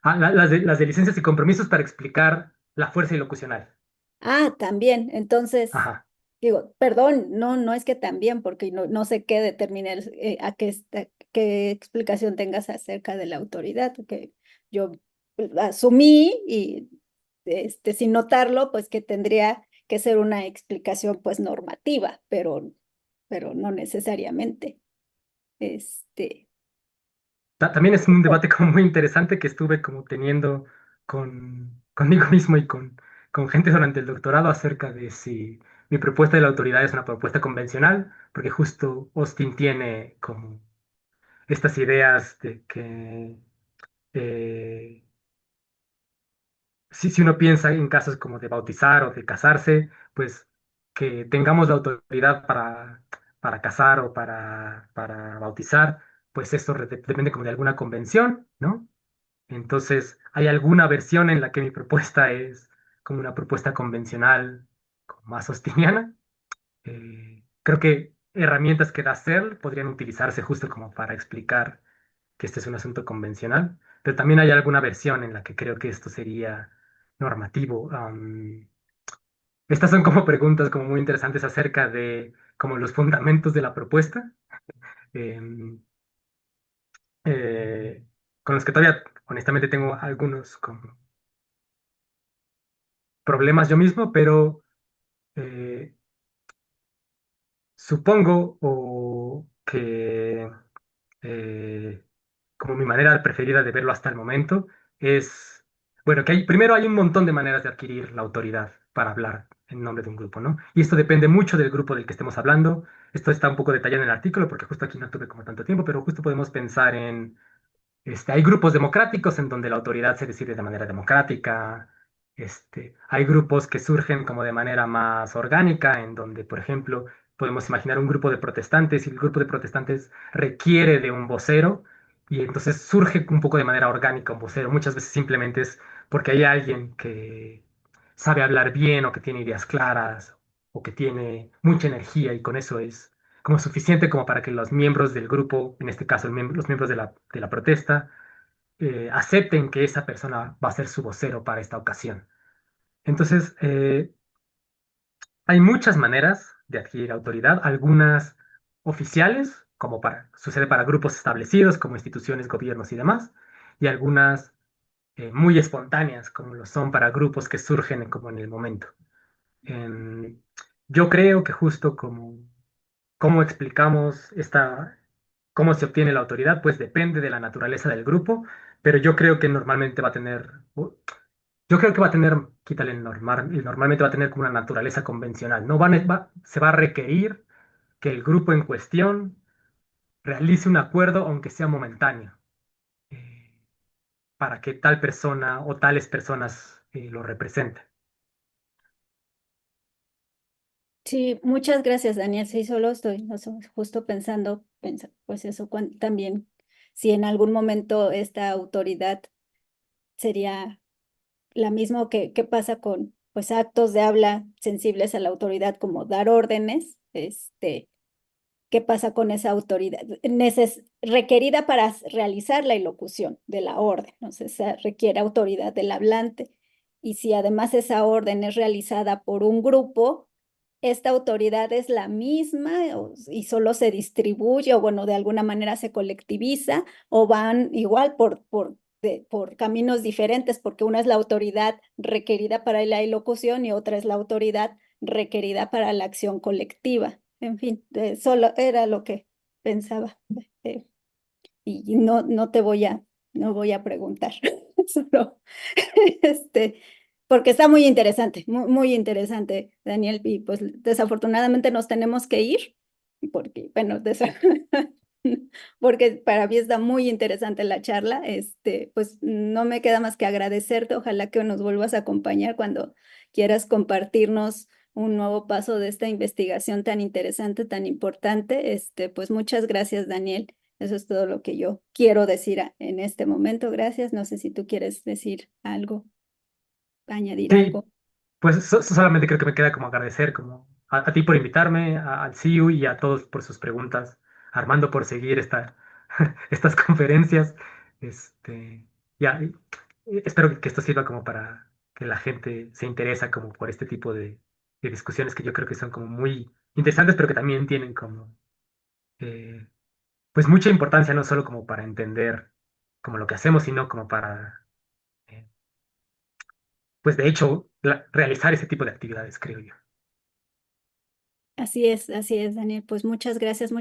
las de licencias y compromisos para explicar la fuerza ilocucional. Ah, también. Entonces, Ajá. digo, perdón, no, no es que también, porque no sé qué determina qué explicación tengas acerca de la autoridad, que yo asumí y sin notarlo, pues que tendría que ser una explicación pues normativa, pero no necesariamente. Este, También es un debate como muy interesante que estuve como teniendo conmigo mismo y con gente durante el doctorado acerca de si mi propuesta de la autoridad es una propuesta convencional, porque justo Austin tiene como estas ideas de que eh, si uno piensa en casos como de bautizar o de casarse, pues que tengamos la autoridad para casar o para bautizar, pues eso depende como de alguna convención, ¿no? Entonces, ¿hay alguna versión en la que mi propuesta es como una propuesta convencional, como más sosteniana? Creo que herramientas que da CERL podrían utilizarse justo como para explicar que este es un asunto convencional, pero también hay alguna versión en la que creo que esto sería normativo. Estas son como preguntas como muy interesantes acerca de como los fundamentos de la propuesta, em, eh, con los que todavía honestamente tengo algunos como problemas yo mismo, pero eh, supongo que eh, como mi manera preferida de verlo hasta el momento es, bueno, que primero hay un montón de maneras de adquirir la autoridad para hablar en nombre de un grupo, ¿no? Y esto depende mucho del grupo del que estemos hablando. Esto está un poco detallado en el artículo porque justo aquí no tuve como tanto tiempo, pero justo podemos pensar en hay grupos democráticos en donde la autoridad se decide de manera democrática. Hay grupos que surgen como de manera más orgánica, en donde, por ejemplo, podemos imaginar un grupo de protestantes y el grupo de protestantes requiere de un vocero y entonces surge un poco de manera orgánica un vocero. Muchas veces simplemente es porque hay alguien que sabe hablar bien o que tiene ideas claras o que tiene mucha energía y con eso es como suficiente como para que los miembros del grupo, en este caso los miembros de la protesta, acepten que esa persona va a ser su vocero para esta ocasión. Entonces, hay muchas maneras de adquirir autoridad, algunas oficiales, como sucede para grupos establecidos, como instituciones, gobiernos y demás, y algunas muy espontáneas, como lo son para grupos que surgen como en el momento. Em, yo creo que justo como cómo explicamos cómo se obtiene la autoridad, pues depende de la naturaleza del grupo, pero yo creo que normalmente va a tener, yo creo que va a tener, quítale el normal, y normalmente va a tener como una naturaleza convencional. No se va a requerir que el grupo en cuestión realice un acuerdo, aunque sea momentáneo, eh, para que tal persona o tales personas lo representen. Sí, muchas gracias, Daniel. Sí, solo estoy justo pensando, pues eso, también, si en algún momento esta autoridad sería la misma que pasa con pues actos de habla sensibles a la autoridad, como dar órdenes, ¿qué pasa con esa autoridad? Requerida para realizar la elocución de la orden, ¿no? Se requiere autoridad del hablante. Y si además esa orden es realizada por un grupo, esta autoridad es la misma y solo se distribuye o bueno, de alguna manera se colectiviza o van igual por caminos diferentes, porque una es la autoridad requerida para la elocución y otra es la autoridad requerida para la acción colectiva. En fin, solo era lo que pensaba. eh, y no te no voy a preguntar, solo, este, porque está muy interesante, muy interesante, Daniel, y pues desafortunadamente nos tenemos que ir, porque, bueno, porque para mí está muy interesante la charla, pues no me queda más que agradecerte, ojalá que nos vuelvas a acompañar cuando quieras compartirnos un nuevo paso de esta investigación tan interesante, tan importante, pues muchas gracias, Daniel. Eso es todo lo que yo quiero decir en este momento. Gracias. No sé si tú quieres decir algo, añadir Sí, algo. pues solamente creo que me queda como agradecer como a ti por invitarme, al CIU y a todos por sus preguntas, Armando por seguir estas conferencias. Ya, espero que esto sirva como para que la gente se interesa como por este tipo de discusiones que yo creo que son como muy interesantes, pero que también tienen como eh, pues mucha importancia, no solo como para entender como lo que hacemos, sino como para eh, pues de hecho realizar ese tipo de actividades, creo yo. así es, Daniel. Pues muchas gracias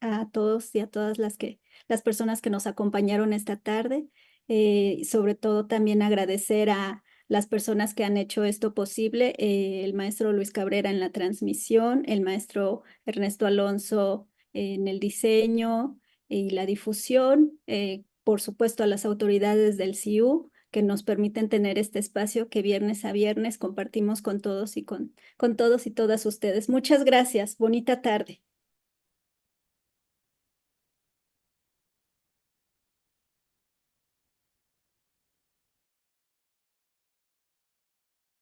a todos y a todas las personas que nos acompañaron esta tarde. Y sobre todo también agradecer a las personas que han hecho esto posible, el maestro Luis Cabrera en la transmisión, el maestro Ernesto Alonso en el diseño y la difusión, por supuesto a las autoridades del CIU que nos permiten tener este espacio que viernes a viernes compartimos con todos y con todos y todas ustedes. Muchas gracias. Bonita tarde.